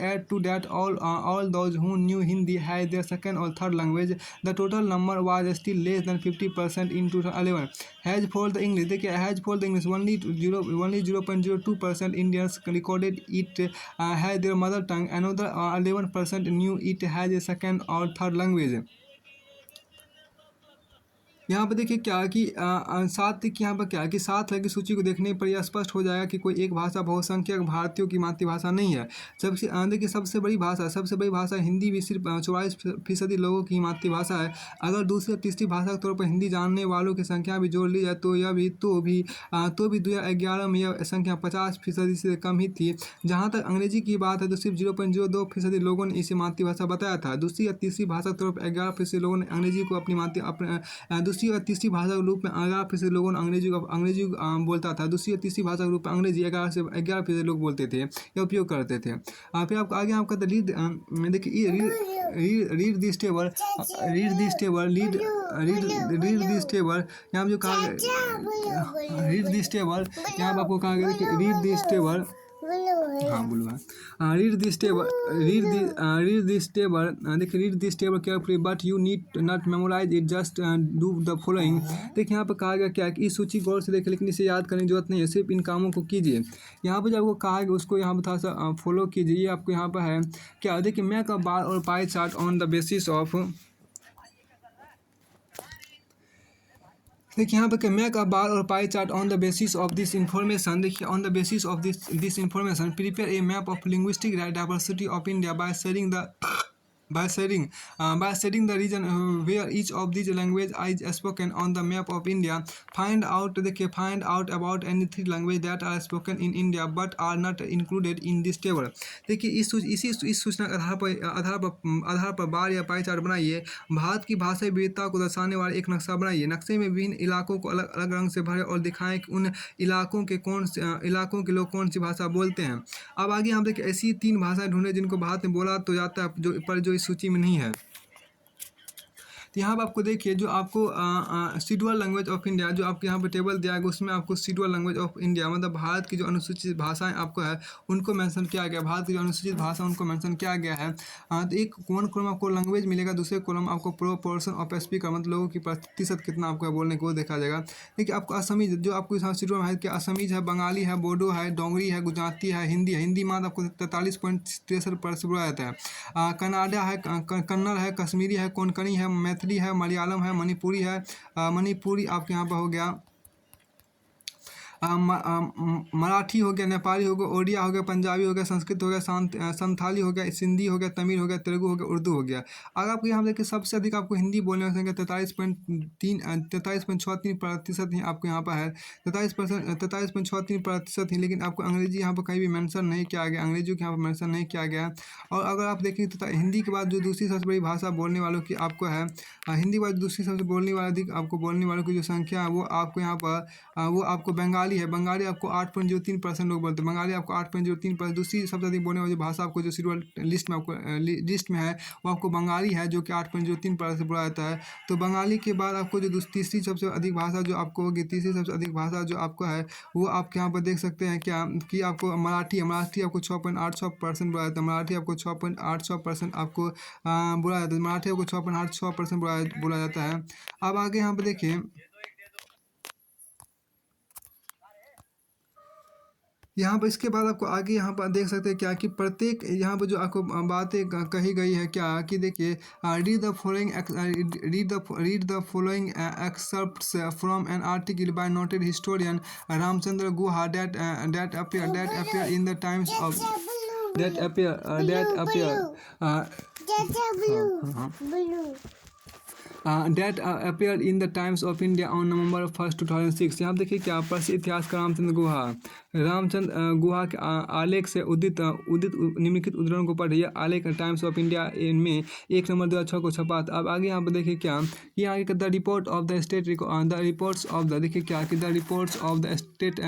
add to that all those who knew Hindi had their second or third language, the total number was still less than 50% in 2011. As for the English, only 0.02% Indians recorded it as their mother tongue. Another 11% knew it as a second or third language. यहाँ पर देखिए क्या कि सात तरह की सूची को देखने पर यह स्पष्ट हो जाएगा कि कोई एक भाषा बहुसंख्यक भारतीयों की मातृभाषा नहीं है। देखिए सबसे बड़ी भाषा हिंदी भी सिर्फ 44% लोगों की मातृभाषा है। अगर दूसरी और तीसरी भाषा के तौर पर हिंदी जानने वालों की संख्या भी जोड़ ली जाए तो भी 2011 में यह संख्या 50% से कम ही थी। जहाँ तक अंग्रेजी की बात है तो सिर्फ 0.02% लोगों ने इसे मातृभाषा बताया था। दूसरी या तीसरी भाषा के तौर पर 11% लोगों ने अंग्रेजी को अपनी दूसरी और तीसरी भाषा के रूप में 11% लोगों ने अंग्रेजी बोलता था। दूसरी और तीसरी भाषा के रूप में अंग्रेजी 11% लोग बोलते थे या उपयोग करते थे। फिर आपको आगे आपका देखिए रीड दिस टेबल यहाँ जो कहा रीड दिस टेबल, यहाँ आपको कहा गया कि read this table carefully, but you need not memorize it, just do the following. देखिए यहाँ पर कहा गया क्या कि इस सूची गौर से देखें लेकिन इसे याद करने की जरूरत नहीं है, सिर्फ इन कामों को कीजिए। यहाँ पर जो आपको कहा गया उसको यहाँ पर थोड़ा सा फॉलो कीजिए। ये आपको यहाँ पर है क्या, देखिए make a bar or pie chart on the basis of, देखिए यहाँ पे make a bar or pie chart on the basis of this information. देखिए on the basis of this information prepare a map of linguistic diversity of India by setting the region where each of these language is spoken on the map of India. Find out about any three language that are spoken in India but are not included in this table. देखिए इस सूचना के आधार पर बार या पाई चार्ट बनाइए। भारत की भाषाई विविधता को दर्शाने वाला एक नक्शा बनाइए। नक्शे में विभिन्न इलाकों को अलग अलग रंग से भरें और दिखाएं कि उन इलाकों के लोग कौन सी भाषा बोलते हैं। अब आगे हम देखिए ऐसी 3 भाषाएं ढूंढें जिनको भारत में बोला तो जाता है जो सूची में नहीं है। तो यहाँ पर आपको देखिए जो आपको शेड्यूल लैंग्वेज ऑफ इंडिया जो आपके यहाँ पर टेबल दिया गया उसमें आपको शेड्यूल लैंग्वेज ऑफ इंडिया मतलब भारत की जो अनुसूचित भाषाएं आपको है उनको मेंशन किया गया। भारत की जो अनुसूचित भाषा उनको मेंशन किया गया है। तो एक कॉलम आपको लैंग्वेज मिलेगा, दूसरे कॉलम आपको प्रोपोर्शन ऑफ स्पीकर मतलब लोगों की प्रतिशत कितना आपको बोलने को देखा जाएगा। देखिए आपको असमीज जो आपको यहाँ शेड्यूल में है कि असमीज है, बंगाली है, बोडो है, डोंगरी है, गुजराती है, हिंदी है। हिंदी मात्र आपको 43.63% बोला जाता है। कन्नाडा है, कन्नड़ है, कश्मीरी है, कोंकणी है, मैथिली है, मलयालम है, मणिपुरी आपके यहाँ पर हो गया। मराठी हो गया, नेपाली हो गया, ओडिया हो गया, पंजाबी हो गया, संस्कृत हो गया, संथाली हो गया, सिंधी हो गया, तमिल हो गया, तेलुगु हो गया, उर्दू हो गया। अगर आपको यहाँ देखिए सबसे अधिक आपको हिंदी बोलने वाली संख्या 43.63% ही आपको यहाँ पर है, 43.63% ही। लेकिन आपको अंग्रेजी यहाँ पर कहीं भी मेंशन नहीं किया गया, अंग्रेजी को यहाँ पर मेंशन नहीं किया गया। और अगर आप देखें तो हिंदी के बाद जो दूसरी सबसे बड़ी भाषा बोलने वालों की आपको है, हिंदी के बाद दूसरी सबसे बोलने वाला अधिक आपको बोलने वालों की जो संख्या है वो आपको यहाँ पर वो आपको बंगाली है। बंगाली आपको 8.03% लोग बोलते हैं, बंगाली आपको 8.03%। दूसरी सबसे अधिक बोलने वाली भाषा आपको जो शेड्यूल लिस्ट में आपको लिस्ट में है वो आपको बंगाली है, जो कि 8.03% बोला जाता है। तो बंगाली के बाद आपको जो तीसरी सबसे अधिक भाषा जो आपको होगी, तीसरी सबसे अधिक भाषा जो आपको है वो आपके यहाँ पर देख सकते हैं क्या कि आपको मराठी है। मराठी आपको 6.86% बोला जाता है, मराठी आपको 6.86% आपको बोला जाता है, मराठी आपको 6.86% बोला जाता है। अब आगे यहाँ पर देखिए, यहाँ पर इसके बाद आपको आगे यहाँ पर देख सकते हैं क्या कि प्रत्येक यहाँ पर जो आपको बातें कही गई है क्या कि देखिए, read the following excerpts from an article by noted historian Ramachandra Guha that appear in the times of that appear that appeared in the Times of India on November 1st 2006। यहाँ देखिए क्या प्रसिद्ध इतिहासकार रामचंद्र गुहा के आलेख से उदित निम्नलिखित उद्धरण को पढ़िए। आलेख टाइम्स ऑफ इंडिया में 1 नवंबर 2006 को छपा था। अब आगे यहाँ पर देखिए क्या कि आगे the report of the state the reports of the देखिए क्या कि the reports of the state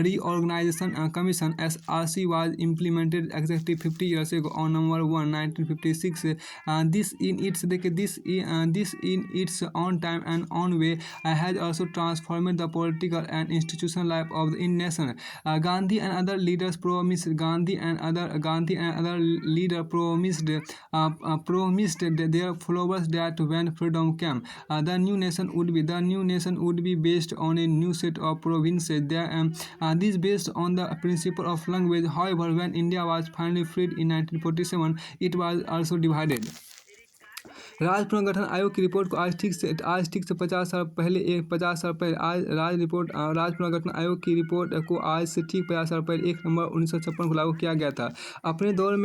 reorganisation commission SRC was implemented exactly 50 years ago on November 1, 1956। This in its देखिए this in its own time and own way has also transformed the political and institutional life of the nation। Gandhi and other leaders promised their followers that when freedom came, the new nation would be based on a new set of provinces. This based on the principle of language. However, when India was finally freed in 1947, it was also divided। राज्य पुनर्गठन आयोग की रिपोर्ट को आज ठीक से 50 साल पहले राज्य पुनर्गठन आयोग की रिपोर्ट को आज से ठीक 50 साल पहले 1 नवंबर 1956 को लागू किया गया था। अपने दौर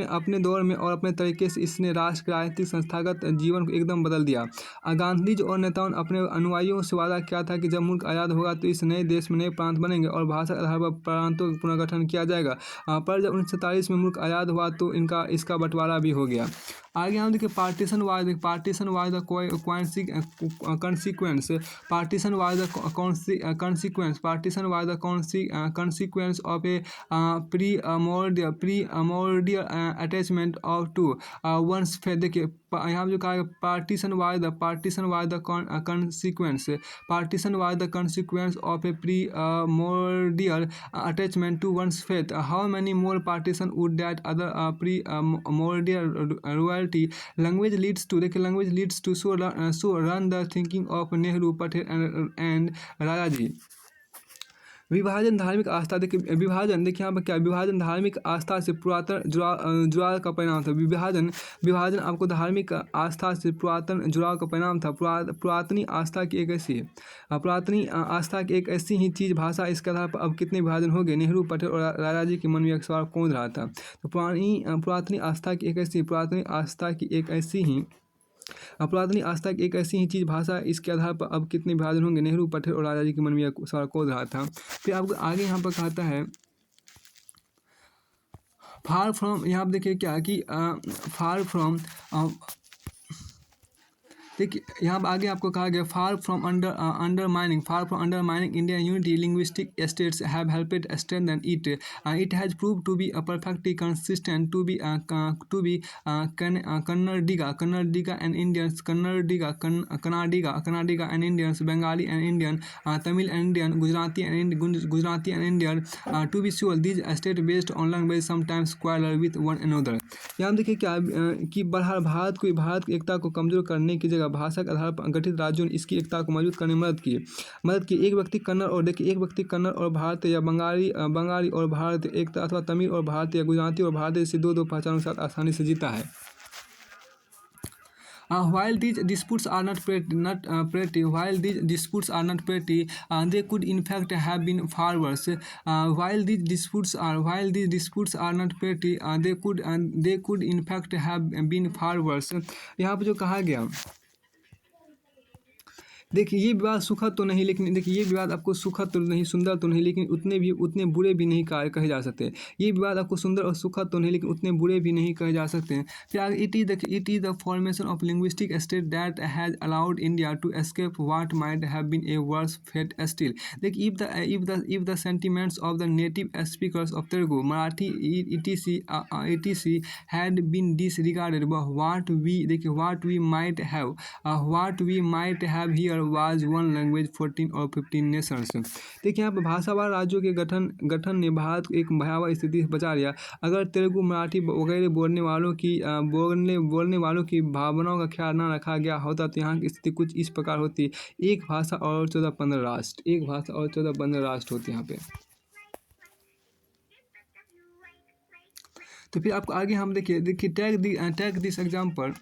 में और अपने तरीके से इसने राष्ट्र के राजनीतिक संस्थागत जीवन को एकदम बदल दिया। गांधी जी और नेताओं ने अपने अनुयायियों से वादा किया था कि जब मुल्क आज़ाद होगा तो इस नए देश में नए प्रांत बनेंगे और भाषा के आधार पर प्रांतों का पुनर्गठन किया जाएगा। पर जब 1947 में मुल्क आज़ाद हुआ तो इसका बंटवारा भी हो गया। आगे हम देखिए partition was the consequence of a primordial attachment of to one's faith। देखिए यहाँ जो कहा partition was the consequence of a primordial attachment to one's faith। How many more partition would that other primordial royalty language leads to so run the thinking of Nehru, Patel and Rajaji। विभाजन धार्मिक आस्था देखिए यहाँ पर क्या विभाजन धार्मिक आस्था से पुरातन जुड़ाव का परिणाम था। विभाजन आपको धार्मिक आस्था से पुरातन जुड़ाव का परिणाम था। पुरातनी आस्था की एक ऐसी ही चीज़ भाषा, इसके आधार पर अब कितने विभाजन हो गए। नेहरू, पटेल और राजा जी के मन में एक सवाल कौन रहा था। तो पुरातनी आस्था की एक ऐसी ही चीज़ भाषा, इसके आधार पर अब कितने विभाजन होंगे। नेहरू, पटेल और राजा जी के मन में यह सवाल कौन रहा था। फिर आपको आगे यहाँ पर कहता है फार फ्रॉम, यहाँ पर देखिए क्या कि फार फ्रॉम देखिए यहाँ आगे आपको कहा गया far from undermining India unity linguistic states have helped strengthen it has prove to be perfectly consistent to be Kannadiga and Indians Kannadiga and Indians Bengali and Indian Tamil and Indian Gujarati and Indian to be sure these state based on language sometimes quarrel with one another. यहाँ देखिए क्या कि भारत की एकता को कमजोर करने की जगह भाषा के आधार पर गठित राज्यों ने इसकी एकता को मजबूत करने में मदद की। एक व्यक्ति कन्नड़ और भारतीय या बंगाली और भारतीय एकता अथवा तमिल और भारतीय, गुजराती और भारतीय से दो पहचानों के साथ आसानी से जीता है। While these disputes are not pretty, while these disputes are not pretty, they could in fact have been far worse. While these disputes are not pretty, they could in fact have been far worse. यहाँ पे जो कहा गया, देखिए ये विवाद सुखद तो नहीं, लेकिन देखिए ये विवाद आपको सुखद तो नहीं, सुंदर तो नहीं, लेकिन उतने बुरे भी नहीं कहे जा सकते। ये विवाद आपको सुंदर और सुखद तो नहीं, लेकिन उतने बुरे भी नहीं कहे जा सकते हैं। फिर आगे it is the formation of linguistic state that has allowed India to escape what might have been a worse fate still. देखिए if the sentiments of the native speakers of Telugu, Marathi etc had been disregarded, but what we might have here was one language 14 और 15 नेशंस। देखिए यहाँ पर भाषावार राज्यों के गठन ने भारत को एक भयावह स्थिति से बचा लिया। अगर तेलुगु, मराठी वगैरह बोलने वालों की भावनाओं का ख्याल न रखा गया होता तो यहाँ की स्थिति कुछ इस प्रकार होती: एक भाषा और 14-15 राष्ट्र होते यहाँ पे। तो फिर आपको आगे हम देखिए टैग दिस एग्जाम्पल।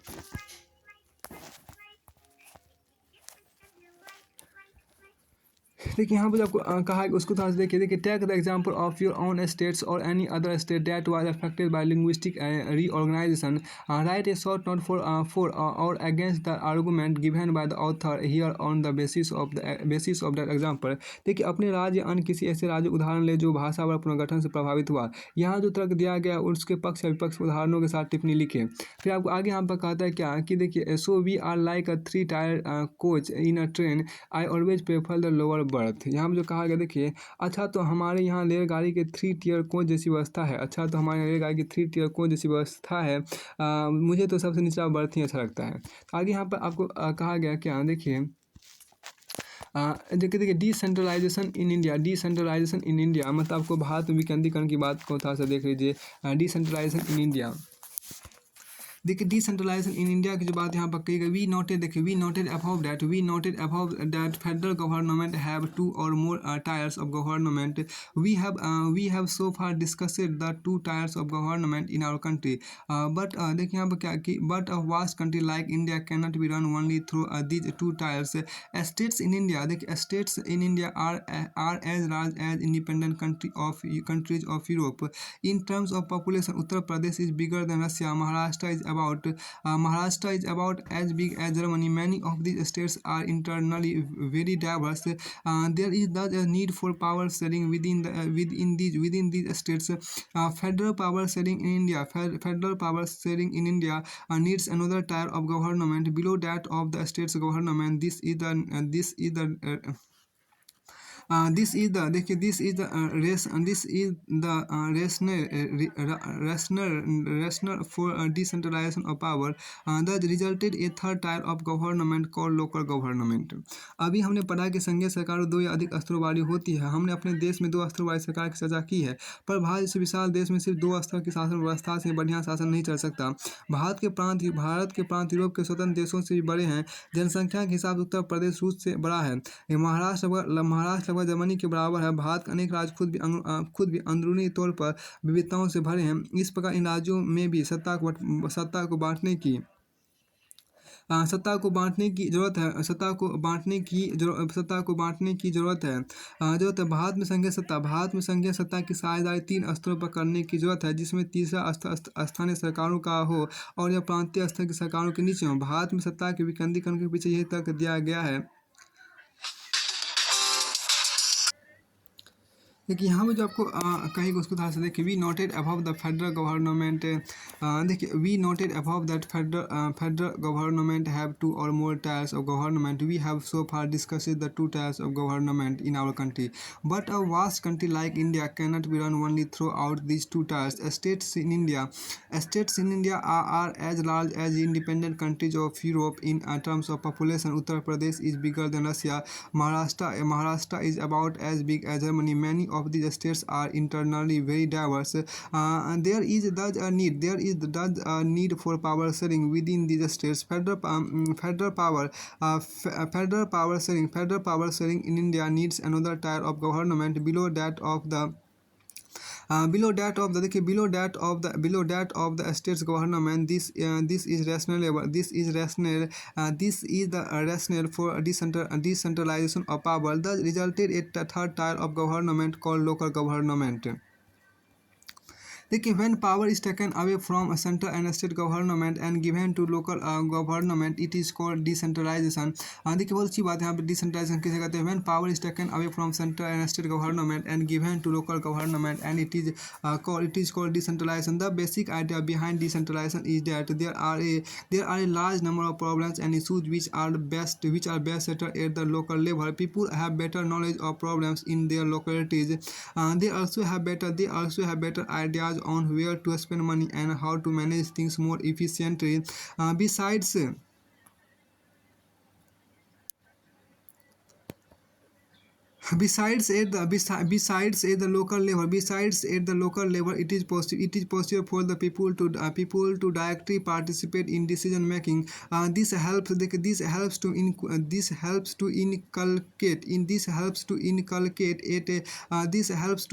देखिए यहाँ पर आपको कहा है उसको थोड़ा सा देखिए take the example of your own states or any other state that was affected by linguistic reorganisation, write a short note for और against the argument given by the author here on the basis of that example. देखिए अपने राज्य अन्य किसी ऐसे राज्य उदाहरण ले जो भाषावार पुनर्गठन से प्रभावित हुआ। यहाँ जो तर्क दिया गया उसके पक्ष या विपक्ष उदाहरणों के साथ टिप्पणी लिखे। फिर आपको आगे यहाँ पर कहता है क्या कि देखिए so we are like a 3 tier coach in a train, I always prefer the lower berth. यहाँ पर जो कहा गया देखिए अच्छा तो हमारे यहाँ रेलगाड़ी के 3 टियर कोच जैसी व्यवस्था है, मुझे तो सबसे निचला बर्थ ही अच्छा लगता है। आगे यहाँ पर आपको कहा गया क्या देखिए डिसेंट्रलाइजेशन इन इंडिया, मतलब आपको भारत में विकेंद्रीकरण की बात को थोड़ा सा देख लीजिए। डिसेंट्रलाइजेशन इन इंडिया, देखिए डिसेंट्रलाइजेशन इन इंडिया की जो बात यहाँ पर कही गई, we noted above that federal government have 2 or more tiers of government, we have so far discussed the 2 tiers of government in our country, but देखिए यहाँ पर क्या कि but a vast country like India can not be run only through these 2 tiers. States in India, देखिए states in India are as large as independent countries of Europe. In terms of population Uttar Pradesh is bigger than Russia, Maharashtra is about as big as Germany. Many of these states are internally very diverse. There is thus a need for power sharing within these states. Federal power sharing in India needs another tier of government below that of the states government. This is the rationale for decentralization of power that resulted a third tier of government called local government। अभी हमने पढ़ा कि संघीय सरकार 2 या अधिक स्तरों वाली होती है। हमने अपने देश में 2 स्तरों वाली सरकार की चर्चा की है, पर भारत जैसे विशाल देश में सिर्फ 2 स्तर की शासन व्यवस्था से बढ़िया शासन नहीं चल सकता। भारत के प्रांत यूरोप के स्वतंत्र देशों से भी बड़े हैं। जनसंख्या के हिसाब से उत्तर प्रदेश रूस से बड़ा है। महाराष्ट्र लगभग जर्मनी के बराबर है। भारत के अनेक राज्य खुद भी अंदरूनी तौर पर विविधताओं से भरे हैं। इस प्रकार इन राज्यों में भी सत्ता को बांटने की जरूरत है। भारत में संघीय सत्ता की साझेदारी 3 स्तरों पर करने की जरूरत है, जिसमें तीसरा स्तर स्थानीय सरकारों का हो और यह प्रांतीय स्तर की सरकारों के नीचे हो। भारत में सत्ता के विकेंद्रीकरण के पीछे यही तर्क दिया गया है। देखिए यहाँ पर जो आपको कहेगा उसको थोड़ा सा देखिए we noted above the federal government, देखिए we noted above that federal government have 2 or more tiers of government, we have so far discussed the 2 tiers of government in our country, but a vast country like India can not be run only through out these 2 tiers. States in India are as large as independent countries of Europe in terms of population. Uttar Pradesh is bigger than Russia. Maharashtra is about as big as Germany. Many of these states are internally very diverse. There is thus a need for power sharing within these states. Federal power sharing in India needs another tier of government below that of the below that of the देखिए below that of the states government, this is rational, this is the rationale for decentralization of power that resulted in the third tier of government called local government. देखिए when power is taken away from a central and state government and given to local government, it is called decentralization. देखिए बहुत अच्छी बात है यहाँ पे decentralization किसे कहते हैं. when power is taken away from central and state government and given to local government and it is called decentralization. The basic idea behind decentralization is that there are a large number of problems and issues which are best settled at the local level. People have better knowledge of problems in their localities. They also have better ideas on where to spend money and how to manage things more efficiently. Besides at the local level, it is possible for the people to directly participate in decision making. This helps to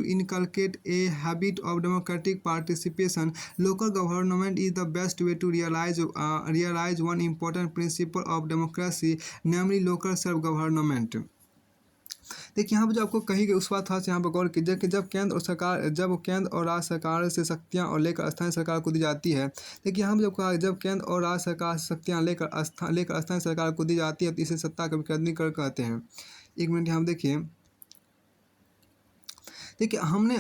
inculcate a habit of democratic participation. Local government is the best way to realize one important principle of democracy, namely local self government. देखिए यहाँ पर जो आपको कही गई उस बात थोड़ा सा यहाँ पर गौर कीजिए कि जब केंद्र और राज्य सरकार से शक्तियाँ और लेकर स्थानीय सरकार को दी जाती है. देखिए यहाँ पर जब कहा जब केंद्र और राज्य सरकार से शक्तियाँ लेकर स्थानीय सरकार को दी जाती है तो इसे सत्ता का विकेंद्रीकरण कहते हैं. एक मिनट यहाँ देखिए. देखिए हमने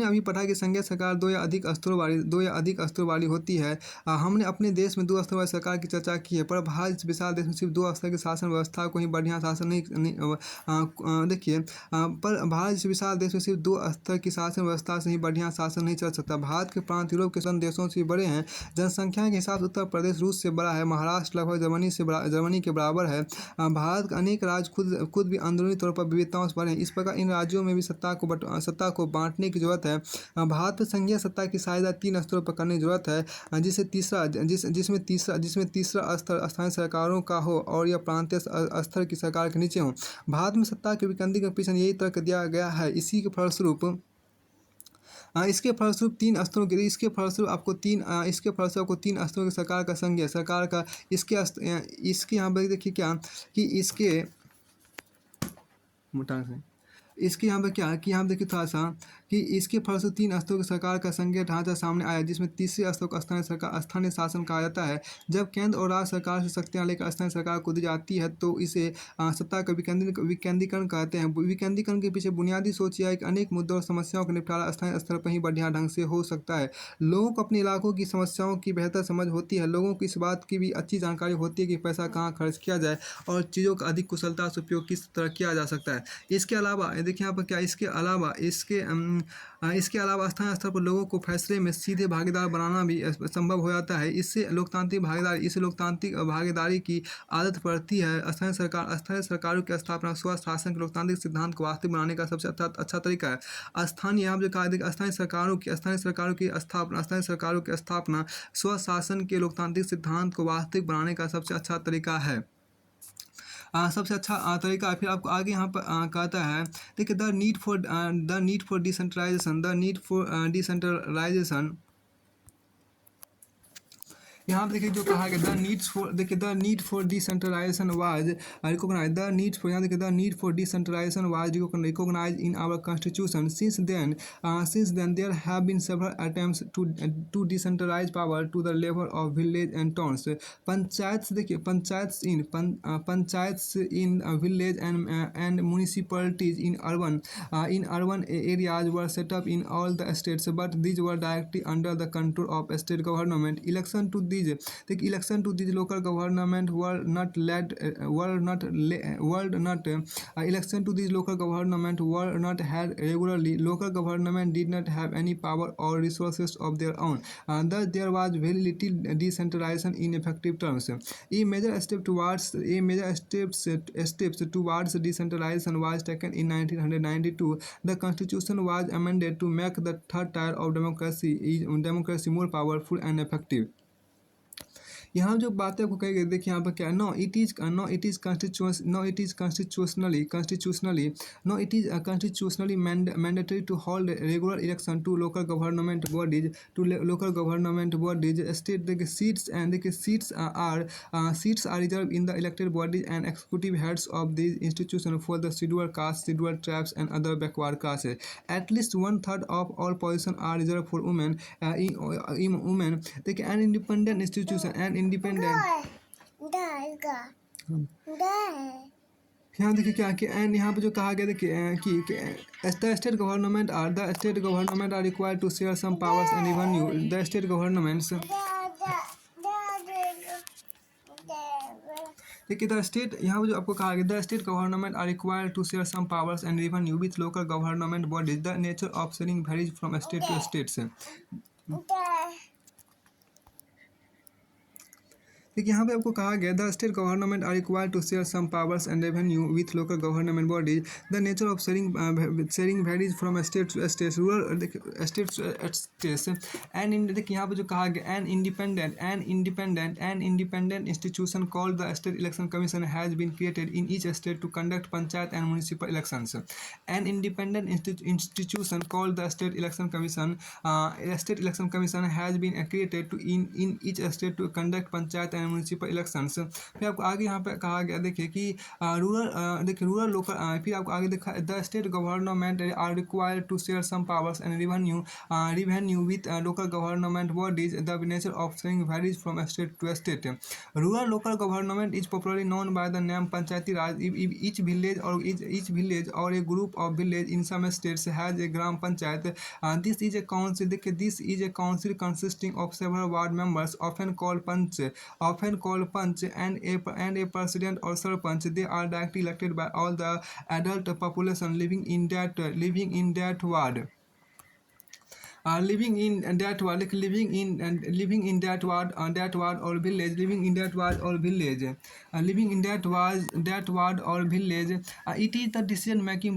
अभी पढ़ा कि संघीय सरकार दो या अधिक स्तरों वाली होती है. हमने अपने देश में 2 स्तर वाली सरकार की चर्चा की है, पर भारत इस विशाल देश में सिर्फ 2 स्तर की शासन व्यवस्था को ही बढ़िया शासन नहीं देखिए पर भारत इस विशाल देश में सिर्फ 2 स्तर की शासन व्यवस्था से ही बढ़िया शासन नहीं चल सकता. भारत के प्रांत यूरोप के स्वतंत्र देशों से बड़े हैं. जनसंख्या के हिसाब से उत्तर प्रदेश रूस से बड़ा है. महाराष्ट्र लगभग जर्मनी के बराबर है. भारत के अनेक राज्य खुद भी अंदरूनी तौर पर विविधताओं से भरे हैं. इस प्रकार इन राज्यों में भी सत्ता को बांटने की जरूरत है. भारत में संघीय सत्ता की साझेदारी 3 स्तरों पर करने की जरूरत है, जिसमें तीसरा स्तर स्थानीय सरकारों का हो और यह प्रांतीय स्तर की सरकार के नीचे हो. भारत में सत्ता के विकेंद्रीकरण के पीछे यही तर्क दिया गया है. इसके फलस्वरूप 3 स्तरों की सरकार का संघीय सरकार का इसके यहाँ पर देखिए क्या कि इसके यहाँ पर क्या कि यहाँ देखिए थोड़ा सा कि इसके फलस्वरूप 3 स्तरों की सरकार का संघीय ढांचा सामने आया, जिसमें तीसरे स्तर को स्थानीय शासन कहा जाता है. जब केंद्र और राज्य सरकार से शक्तियाँ लेकर स्थानीय सरकार को दी जाती है तो इसे सत्ता का विकेंद्रीकरण कहते हैं. विकेंद्रीकरण के पीछे बुनियादी सोच यह है कि अनेक मुद्दों और समस्याओं का निपटारा स्थानीय स्तर पर ही बढ़िया ढंग से हो सकता है. लोगों को अपने इलाकों की समस्याओं की बेहतर समझ होती है. लोगों को इस बात की भी अच्छी जानकारी होती है कि पैसा कहाँ खर्च किया जाए और चीज़ों का अधिक कुशलता से उपयोग किस तरह किया जा सकता है. इसके अलावा देखिए यहाँ पर क्या इसके अलावा स्थानीय स्तर पर लोगों को फैसले में सीधे भागीदार बनाना भी संभव हो जाता है. इससे लोकतांत्रिक भागीदारी की आदत पड़ती है. स्थानीय सरकारों की स्थापना स्वशासन के लोकतांत्रिक सिद्धांत को वास्तविक बनाने का सबसे अच्छा तरीका है. स्थानीय सरकारों की स्थापना स्वशासन के लोकतांत्रिक सिद्धांत को वास्तविक बनाने का सबसे अच्छा तरीका है. सबसे अच्छा तरीका फिर आपको आगे यहाँ पर कहता है. देखिए द नीड फॉर डिसेंट्रलाइजेशन यहाँ पर देखिए जो कहा गया the need for decentralisation was recognise the need for decentralisation was recognise in our constitution. Since then there have been several attempts to decentralise power to the level of village and towns. Panchayats in village and municipalities in urban areas were set up in all the states, but these were directly under the control of state government. Election to these local government were not held regularly. Local government did not have any power or resources of their own. Thus there was very little decentralization in effective terms. A major step towards decentralization was taken in 1992. The constitution was amended to make the third tier of democracy more powerful and effective. यहाँ जो बातें आपको कही गई, देखिए यहाँ पर क्या है, constitutionally mandatory to hold regular election to local government bodies. State देखिए seats and देखिए seats are reserved in the elected bodies and executive heads of these institutions for the scheduled castes, scheduled tribes and other backward classes. At least one third of all positions are reserved for women. Women देखिए an independent institution and independent यहाँ देखिए क्या कि एंड यहाँ पे जो कहा गया देखिए the state government are required to share some powers and revenue the state governments देखिए द स्टेट यहाँ पे जो आपको कहा गया the state government are required to share some powers and revenue with local government bodies the nature of sharing varies from state to states. देखिए यहाँ पे आपको कहा गया the state government are required to share some powers and revenue with local government bodies the nature of sharing varies from state to state rural state states and देखिए यहाँ पे जो कहा गया an independent institution called the state election commission has been created in each state to conduct panchayat and municipal elections. An independent institution called the state election commission has been created to in each state to conduct panchayat and municipal elections. फिर आपको आगे यहाँ पे कहा गया देखिए कि रूरल लोकल फिर आपको आगे देखा the state government are required to share some powers and revenue with local government bodies the nature of sharing varies from state to state. Rural local government is popularly known by the name panchayati raj. Each village or a group of village in some states has a gram panchayat. This is a council consisting of several ward members often called punch and a president or sarpanch. They are directly elected by all the adult population living in that ward. Living in that ward or village, it is the decision making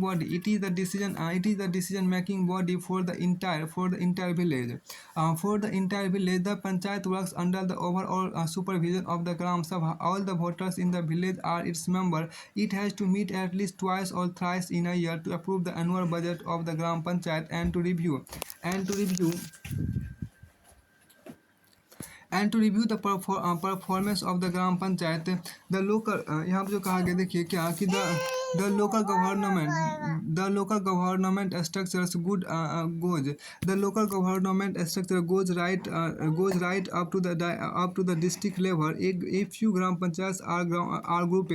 body for the entire village. The panchayat works under the overall supervision of the gram sabha. All the voters in the village are its member. It has to meet at least twice or thrice in a year to approve the annual budget of the gram panchayat and to review the performance of the gram panchayat. The local यहाँ पे जो कहा गया देखिए क्या कि the local government structures goes right up to the district level. A few gram panchayats are grouped.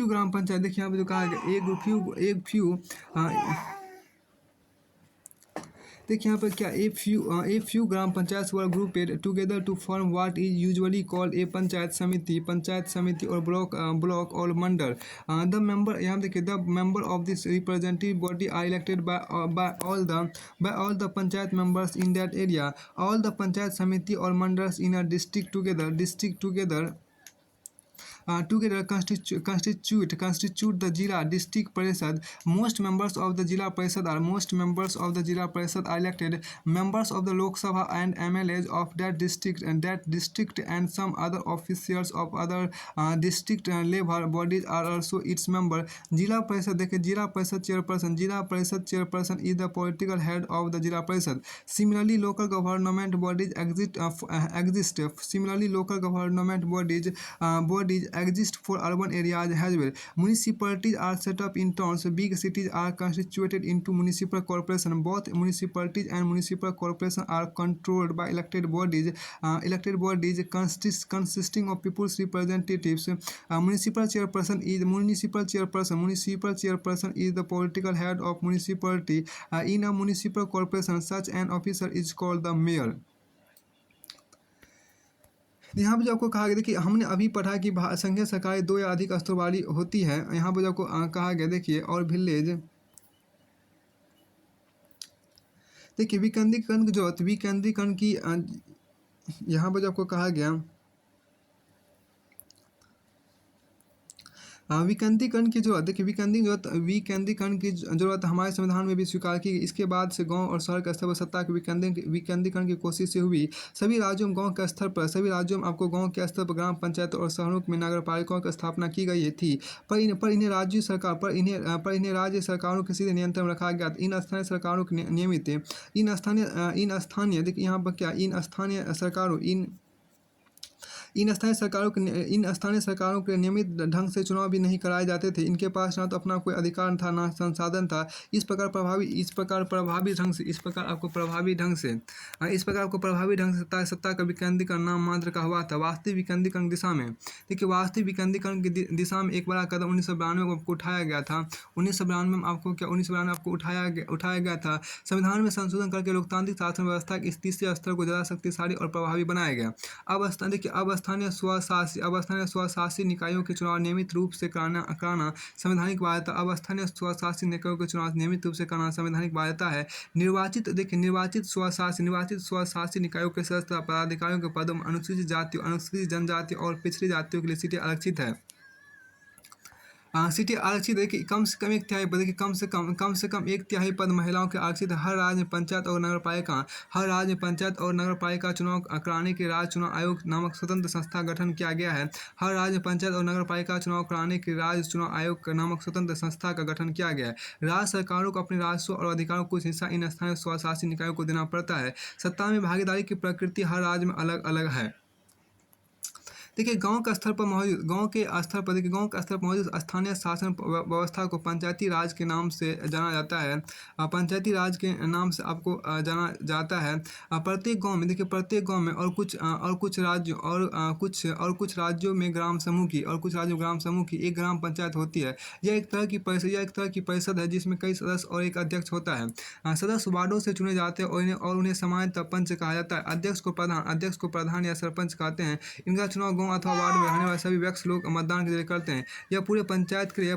ग्राम पंचायत देखिए यहाँ पे जो कहा गया एक फ्यू देखिए यहाँ पर क्या a few gram panchayat were grouped together to form what is usually called a panchayat समिति और ब्लॉक और मंडल. The member यहाँ देखिए the member of this representative body are elected by all the panchayat members in that area. All the panchayat समिति और mandals in a district together constitute the Jila District Parishad. Most members of the Jila Parishad are elected members of the Lok Sabha and MLAs of that district and some other officials of other district level bodies are also its member. Jila Parishad देखिए Jila Parishad chairperson is the political head of the Jila Parishad. Similarly, local government bodies exist for urban areas as well. Municipalities are set up in towns. Big cities are constituted into municipal corporations. Both municipalities and municipal corporations are controlled by elected bodies consisting of people's representatives. Municipal chairperson is the political head of municipality. In a municipal corporation, such an officer is called the mayor. यहाँ पर जो आपको कहा गया देखिए हमने अभी पढ़ा कि संघीय सरकारें दो या अधिक स्तरों वाली होती है। यहाँ पर जो आपको कहा गया देखिए और विलेज देखिए विकेंद्रीकरण की यहाँ पर जो आपको कहा गया विकेंद्रीकरण की जरूरत, देखिए विकेंद्रीकरण की जरूरत हमारे संविधान में भी स्वीकार की गई। इसके बाद से गांव और शहर के स्तर पर सत्ता के विकेंद्रीकरण की कोशिश से हुई। सभी राज्यों में गांव के स्तर पर, सभी राज्यों में आपको गांव के स्तर पर ग्राम पंचायतों और शहरों में नगर पालिकाओं की स्थापना की गई थी। पर इन्हें राज्य सरकारों के सीधे नियंत्रण में रखा गया था। इन स्थानीय सरकारों के नियमित इन स्थानीय देखिए यहाँ पर क्या इन स्थानीय सरकारों के नियमित ढंग से चुनाव भी नहीं कराए जाते थे। इनके पास ना तो अपना कोई अधिकार था, ना संसाधन था। इस प्रकार आपको प्रभावी ढंग से सत्ता का विकेंद्रीकरण नाम मात्र का हुआ था। वास्तविक विकेंद्रीकरण दिशा में, देखिए वास्तविक विकेंद्रीकरण की दिशा में एक बड़ा कदम 1992 को उठाया गया था। 1992 में आपको उठाया गया था। संविधान में संशोधन करके लोकतांत्रिक शासन व्यवस्था के इस तीसरे स्तर को ज़्यादा शक्तिशाली और प्रभावी बनाया गया। अब स्थानीय स्वशासी निकायों के चुनाव नियमित रूप से कराना संवैधानिक बाध्यता। अब स्थानीय स्वशासी निकायों के चुनाव नियमित रूप से कराना संवैधानिक बाध्यता है। निर्वाचित स्वशासी निकायों के सदस्य पदाधिकारियों के पदों में अनुसूचित जातियों, अनुसूचित जनजाति और पिछड़ी जातियों के लिए सीटें आरक्षित है। सीटें आरक्षित, देखिए कम से कम एक तिहाई पद, देखिए कम से कम एक तिहाई पद महिलाओं के आरक्षित है। हर राज्य में पंचायत और नगर पालिका चुनाव कराने के राज्य चुनाव आयोग नामक स्वतंत्र संस्था का गठन किया गया है। हर राज्य में पंचायत और नगर पालिका चुनाव कराने के राज्य चुनाव आयोग नामक स्वतंत्र संस्था का गठन किया गया है। राज्य सरकारों को अपने राजस्व और अधिकारों का कुछ हिस्सा इन स्थानीय स्वशासी निकायों को देना पड़ता है। सत्ता में भागीदारी की प्रकृति हर राज्य में अलग अलग है। देखिए गांव के स्तर पर मौजूद स्थानीय शासन व्यवस्था को पंचायती राज के नाम से जाना जाता है। पंचायती राज के नाम से आपको जाना जाता है। प्रत्येक गांव में और कुछ राज्यों में ग्राम समूह की एक ग्राम पंचायत होती है। यह एक तरह की परिषद है जिसमें कई सदस्य और एक अध्यक्ष होता है। सदस्य वार्डों से चुने जाते हैं और उन्हें सामान्यतः पंच कहा जाता है। अध्यक्ष को प्रधान या सरपंच कहते हैं। इनका चुनाव गांव अथवा वार्ड में रहने वाले सभी व्यक्ति लोग मतदान के जरिए करते हैं। यह पूरे पंचायत के लिए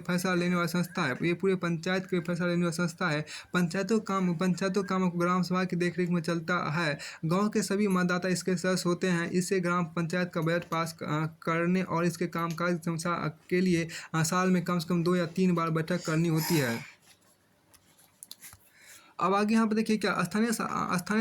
फैसला लेने वाली संस्था है। पंचायतों का काम ग्राम सभा की देखरेख में चलता है। गांव के सभी मतदाता इसके सदस्य होते हैं। इससे ग्राम पंचायत का बजट पास करने और इसके कामकाज के लिए साल में कम से कम 2 या 3 बार बैठक करनी होती है। अब आगे यहाँ पर देखिए क्या स्थानीय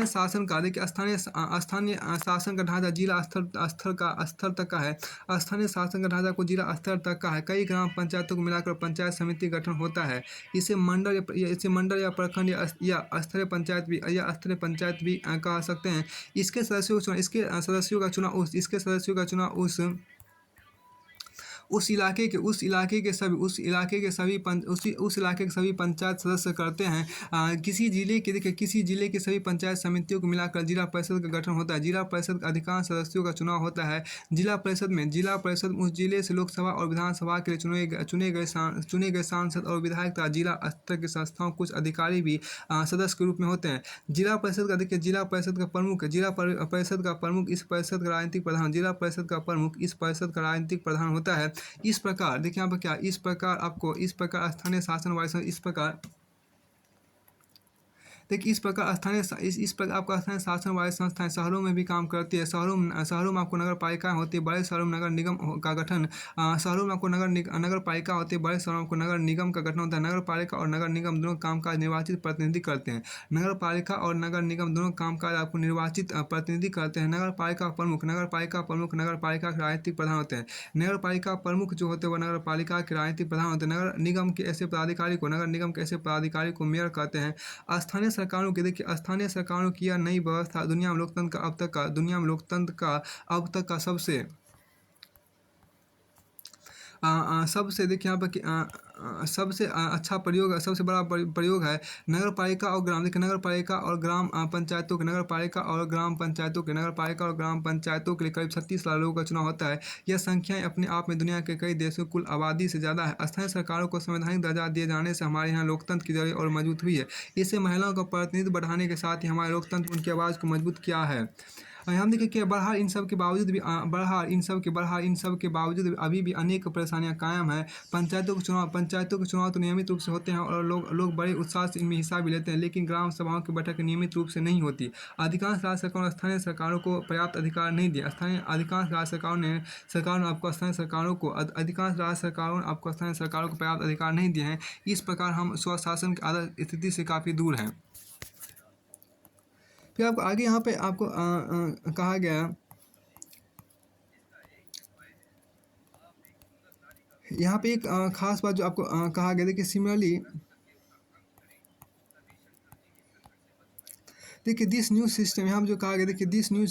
शासन का, देखिए स्थानीय शासन का ढांचा जिला स्तर तक का है। स्थानीय शासन का ढांचा को जिला स्तर तक का है। कई ग्राम पंचायतों को मिलाकर पंचायत समिति गठन होता है। इसे मंडल या प्रखंड या स्तरीय पंचायत भी कह सकते हैं। इसके सदस्यों का चुनाव उस इलाके के सभी पंचायत सदस्य करते हैं। किसी जिले के सभी पंचायत समितियों को मिलाकर जिला परिषद का गठन होता है। जिला परिषद का अधिकांश सदस्यों का चुनाव होता है। जिला परिषद उस जिले से लोकसभा और विधानसभा के लिए चुने गए सांसद और विधायक तथा जिला स्तर की संस्थाओं कुछ अधिकारी भी सदस्य के रूप में होते हैं। जिला परिषद का प्रमुख इस परिषद का राजनीतिक प्रधान होता है। इस प्रकार देखिए यहाँ पर क्या इस प्रकार स्थानीय शासन वाले इस प्रकार देखिए इस प्रकार आपका स्थानीय शासन वाली संस्थाएं शहरों में भी काम करती है। शहरों में आपको नगर पालिकाएं होती है। बड़े शहरों में नगर निगम का गठन शहरों में आपको नगर पालिका होती है। बड़े शहरों में आपको नगर निगम का गठन होता है। नगर पालिका और नगर निगम दोनों कामकाज निर्वाचित प्रतिनिधि करते हैं। नगर पालिका और नगर निगम दोनों कामकाज आपको निर्वाचित प्रतिनिधि करते हैं। नगर पालिका प्रमुख नगर पालिका के राजनीतिक प्रधान होते हैं। नगर पालिका प्रमुख जो होते हैं वह नगर पालिका के राजनीतिक प्रधान होते हैं। नगर निगम के ऐसे पदाधिकारी को मेयर कहते हैं। स्थानीय सरकारों की यह नई व्यवस्था दुनिया में लोकतंत्र का अब तक का सबसे देखिए यहाँ पर सबसे अच्छा प्रयोग, सबसे बड़ा प्रयोग है। नगर पालिका और ग्राम पंचायतों के लिए करीब 36 लाख लोगों का चुनाव होता है। यह संख्याएं अपने आप में दुनिया के कई देशों की कुल आबादी से ज़्यादा है। स्थानीय सरकारों को संवैधानिक दर्जा दिए जाने से हमारे यहाँ लोकतंत्र की जड़ें और मजबूत हुई है। इससे महिलाओं का प्रतिनिधित्व बढ़ाने के साथ ही हमारे लोकतंत्र उनकी आवाज़ को मजबूत किया है। हम देखें कि बहरहाल इन सब के बावजूद भी बहरहाल इन सब के बावजूद अभी भी अनेक परेशानियां कायम है। पंचायतों के चुनाव तो नियमित रूप से होते हैं और लोग बड़े उत्साह से इनमें हिस्सा भी लेते हैं, लेकिन ग्राम सभाओं की बैठक नियमित रूप से नहीं होती। अधिकांश राज्य सरकारों ने स्थानीय सरकारों को पर्याप्त अधिकार नहीं दिया। अधिकांश राज्य सरकारों ने आपको स्थानीय सरकारों को पर्याप्त अधिकार नहीं दिए हैं। इस प्रकार हम स्वशासन की आदर्श स्थिति से काफ़ी दूर हैं। फिर आपको आगे यहाँ पे आपको कहा गया, यहाँ पे एक खास बात जो आपको कहा गया, देखिए सिमिलरली देखिए दिस न्यू सिस्टम, यहाँ जो कहा गया, देखिए this new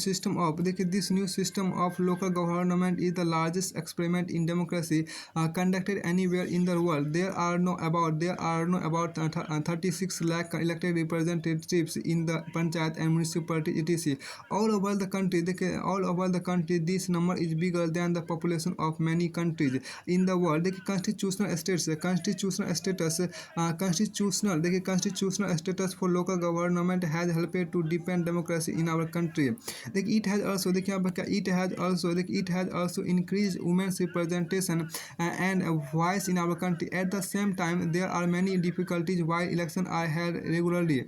system of local government is the largest experiment in democracy conducted anywhere in the world. There are no about 36 lakh elected representatives in the panchayat and municipality etc. All over the country, देखिए all over the country this number is bigger than the population of many countries in the world. देखिए constitutional status for local government has help to defend democracy in our country. देखिए it has also, देखिए यहाँ पर क्या, it has also increased women's representation and voice in our country. At the same time there are many difficulties while elections are held regularly.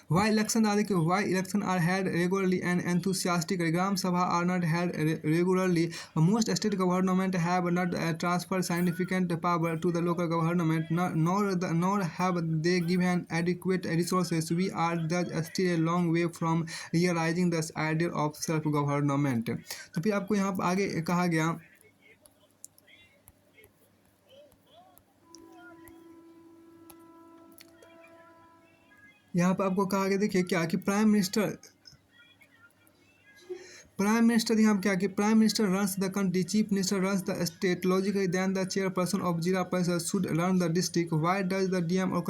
Why election are held regularly and enthusiastically, Gram Sabha are not held regularly. Most state government have not transferred significant power to the local government, nor have they given adequate resources. We are thus still a long way from realizing the idea of self-government. तो फिर आपको यहाँ पर आगे कहा गया, यहाँ पर आपको कहा गया, देखिए क्या कि प्राइम मिनिस्टर यहाँ क्या कि prime minister runs the country, chief minister runs the state, logically then the chairperson of Zila Parishad should run the district. Why does the DM और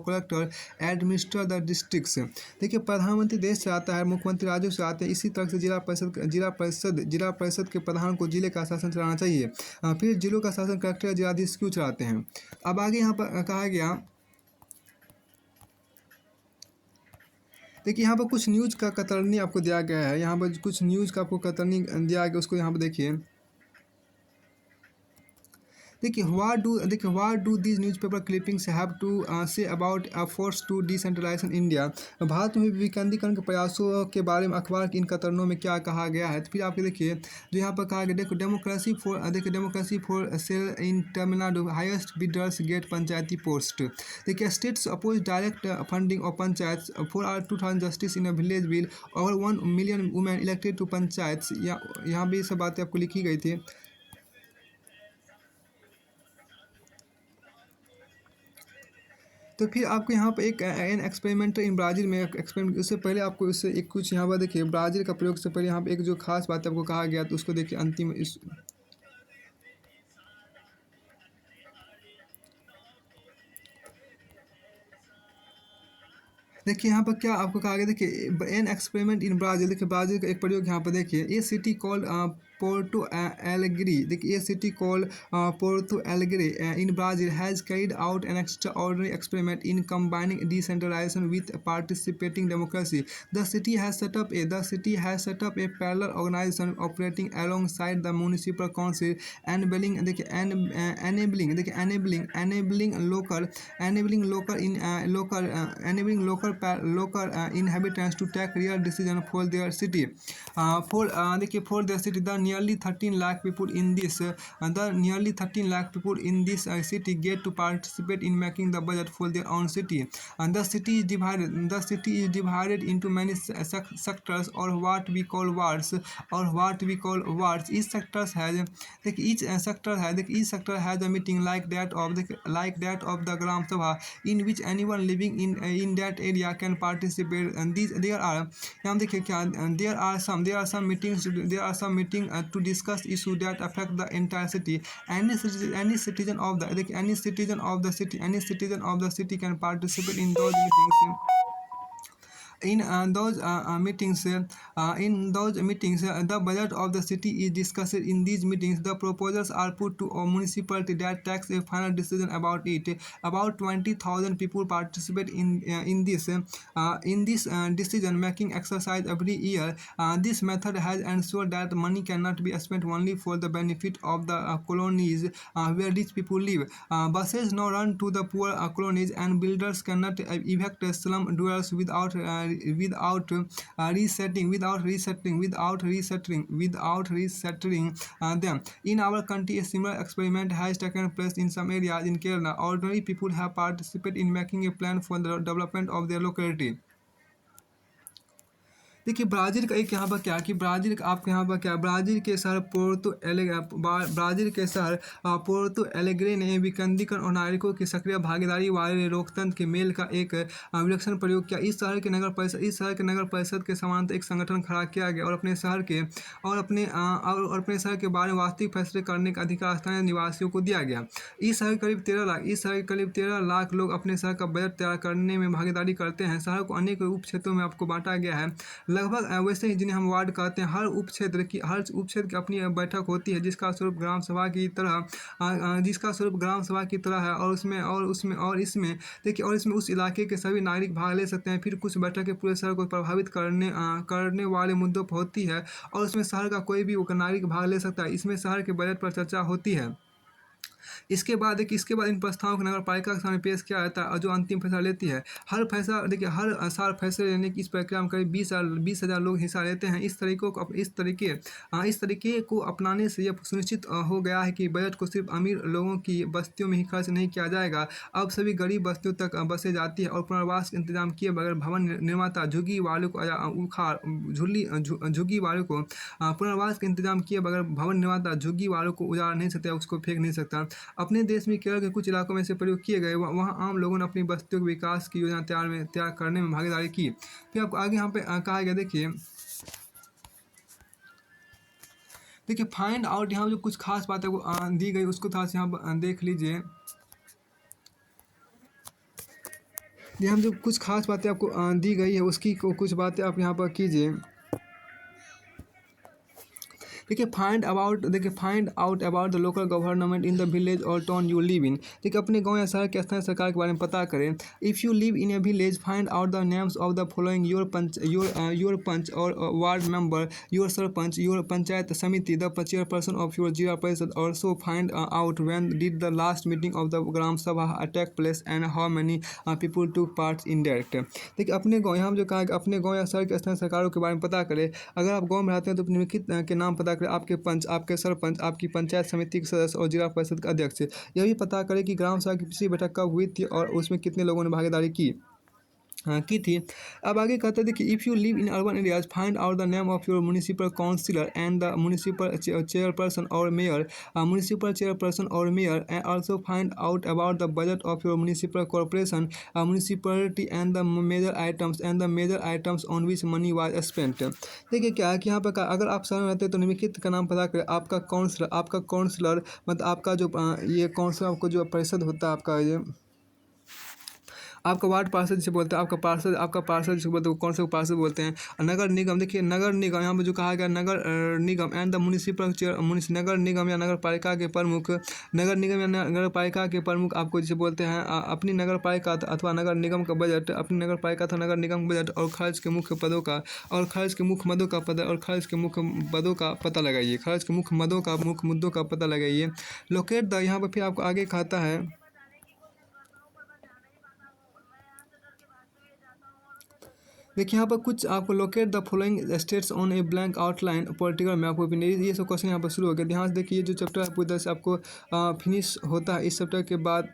कलेक्टर एडमिनिस्टर द डिस्ट्रिक्ट्स। देखिए प्रधानमंत्री देश से आता है, मुख्यमंत्री राज्यों से आते हैं, इसी तरह से जिला परिषद के प्रधान को जिले का शासन चलाना चाहिए। फिर जिलों का शासन कलेक्टर या जिलाधीश क्यों चलाते हैं। अब आगे यहाँ पर कहा गया, देखिए यहाँ पर कुछ न्यूज़ का कतरनी आपको दिया गया है, यहाँ पर कुछ न्यूज़ का आपको कतरनी दिया गया, उसको यहाँ पर देखिए। देखिए what do these newspaper clippings have to say about efforts to decentralization India. Bharat में विकेंद्रीकरण के प्रयासों के बारे में अखबार की इन कतरनों में क्या कहा गया है। तो फिर आपके देखिए जो यहाँ पर कहा गया, देखो democracy for sale in Tamil Nadu, highest bidders get panchayati post. देखिए states oppose direct funding of panchayat for are 2000 justice in a village bill, over 1 million women elected to panchayat. यहाँ भी ये सब बातें आपको लिखी गई थी। तो फिर आपको यहाँ पर एक एन एक्सपेरिमेंट इन ब्राज़ील में एक्सपेरिमेंट, उससे पहले आपको इससे एक कुछ यहाँ पर देखिए ब्राज़ील का प्रयोग से पहले यहाँ पर एक जो खास बात आपको कहा गया, तो उसको देखिए अंतिम इस देखिए यहाँ पर क्या आपको कहा गया, देखिए एन एक्सपेरिमेंट इन ब्राज़ील, देखिए ब्राज़ील का एक प्रयोग यहाँ पर देखिए, a city called Porto Alegre, देखिए a city called Porto Alegre in Brazil has carried out an extraordinary experiment in combining decentralization with participating democracy. The city has set up a parallel organization operating alongside the municipal council, enabling local inhabitants to take real decision for their city. For their city, the nearly 13 lakh people in this city get to participate in making the budget for their own city. And the city is divided into many sectors, or what we call wards. Each sector has a meeting like that of the Gram Sabha, in which anyone living in that area can participate. And there are some meetings to discuss issues that affect the entire city. Any citizen of the city can participate in those meetings. The budget of the city is discussed. In these meetings, the proposals are put to a municipality that takes a final decision about it. About 20,000 people participate in this decision-making exercise every year. This method has ensured that money cannot be spent only for the benefit of the colonies where rich people live. Buses now run to the poor colonies, and builders cannot evict slum dwellers without resettling them. In our country, a similar experiment has taken place in some areas in Kerala. Ordinary people have participated in making a plan for the development of their locality. देखिए ब्राज़ील का एक यहाँ पर क्या है कि ब्राज़ील का आपके यहाँ पर क्या है, ब्राज़ील के शहर पोर्तो एलेग्रे ने विकेंद्रीकरण और नागरिकों की सक्रिय भागीदारी वाले लोकतंत्र के मेल का एक विलक्षण प्रयोग किया। इस शहर के नगर परिषद के समानांतर एक संगठन खड़ा किया गया और अपने शहर के बारे में वास्तविक फैसले करने का अधिकार स्थानीय निवासियों को दिया गया। इस शहर के करीब 13 लाख लोग अपने शहर का बजट तैयार करने में भागीदारी करते हैं। शहर को अनेक उप क्षेत्रों में आपको बांटा गया है, लगभग वैसे ही जिन्हें हम वार्ड कहते हैं। हर उप क्षेत्र की अपनी बैठक होती है जिसका स्वरूप ग्राम सभा की तरह है और इसमें उस इलाके के सभी नागरिक भाग ले सकते हैं। फिर कुछ बैठकें पूरे शहर को प्रभावित करने वाले मुद्दों पर होती है और उसमें शहर का कोई भी नागरिक भाग ले सकता है। इसमें शहर के बजट पर चर्चा होती है। इसके बाद इन प्रस्तावों को नगर पालिका के सामने पेश किया जाता है और जो अंतिम फैसला लेती है। हर साल फैसले लेने की इस प्रक्रिया में करीब 20,000 लोग हिस्सा लेते हैं। इस तरीके को अपनाने से यह सुनिश्चित हो गया है कि बजट को सिर्फ अमीर लोगों की बस्तियों में ही खर्च नहीं किया जाएगा। अब सभी गरीब बस्तियों तक बसें जाती है और पुनर्वास का इंतजाम किए बगैर भवन निर्माता झुग्गी वालों को उजाड़ नहीं सकता, उसको फेंक नहीं सकता। अपने देश में केरल के कुछ इलाकों में से प्रयोग किए गए, वहाँ आम लोगों ने अपनी बस्तियों के विकास की योजना तैयार करने में भागीदारी की। फिर आपको आगे यहाँ पे कहा गया, देखिए फाइंड आउट, यहाँ जो कुछ खास बातें को दी गई उसको थोड़ा सा यहाँ पर देख लीजिए। यहाँ जो कुछ खास बातें आपको दी गई है उसकी कुछ बातें आप यहाँ पर कीजिए। Find out about the local government in the village और टाउन यू लिव इन। देखिए अपने गांव या शहर के स्थानीय सरकार के बारे में पता करें। If you live in a village, find out the names of the following: your panch or ward member, your sarpanch, your panchayat samiti, the chairperson of your zila parishad. Also find out when did the last meeting of the gram sabha take place and how many people took part in direct. देखिए अपने गाँव, यहाँ जो कहा कि अपने गाँव या शहर के स्थानीय सरकारों के बारे में पता करें। अगर आप गाँव में रहते हैं तो निम्नलिखित के नाम पता करें: आपके पंच, आपके सरपंच, आपकी पंचायत समिति के सदस्य और जिला परिषद का अध्यक्ष। यह भी पता करें कि ग्राम सभा की पिछली बैठक कब हुई थी और उसमें कितने लोगों ने भागीदारी की थी। अब आगे कहते हैं, देखिए if you live in urban areas, find out the name of your municipal councillor and the municipal chairperson or mayor, and also find out about the budget of your municipal corporation, municipality and the major items on which money was spent. देखिए क्या है कि यहाँ पर अगर आप शहर में रहते हैं तो निम्नलिखित का नाम पता करें। आपका काउंसलर मतलब आपका जो ये काउंसलर, आपको जो परिषद होता है आपका, ये आपका वार्ड पार्षद जिसे बोलते हैं, आपका पार्षद जिसे बोलते हैं, कौन से पार्षद बोलते हैं। नगर निगम, देखिए नगर निगम यहाँ पर जो कहा गया, नगर निगम एंड द म्यूनिसिपल चेयर, नगर निगम या नगर पालिका के प्रमुख, आपको जिसे बोलते हैं अपनी नगर पालिका अथवा नगर निगम का बजट, अपनी नगर पालिका अथवा नगर निगम बजट और खर्च के मुख्य मदों का पता लगाइए। लोकेट द, यहाँ पर फिर आपको आगे कहता है, देखिए यहाँ पर कुछ आपको locate the following states on a blank outline political map of India. ये सब क्वेश्चन यहाँ पर शुरू हो गया। ध्यान से देखिए, ये जो चैप्टर है पूरी तरह से आपको फिनिश होता है। इस चैप्टर के बाद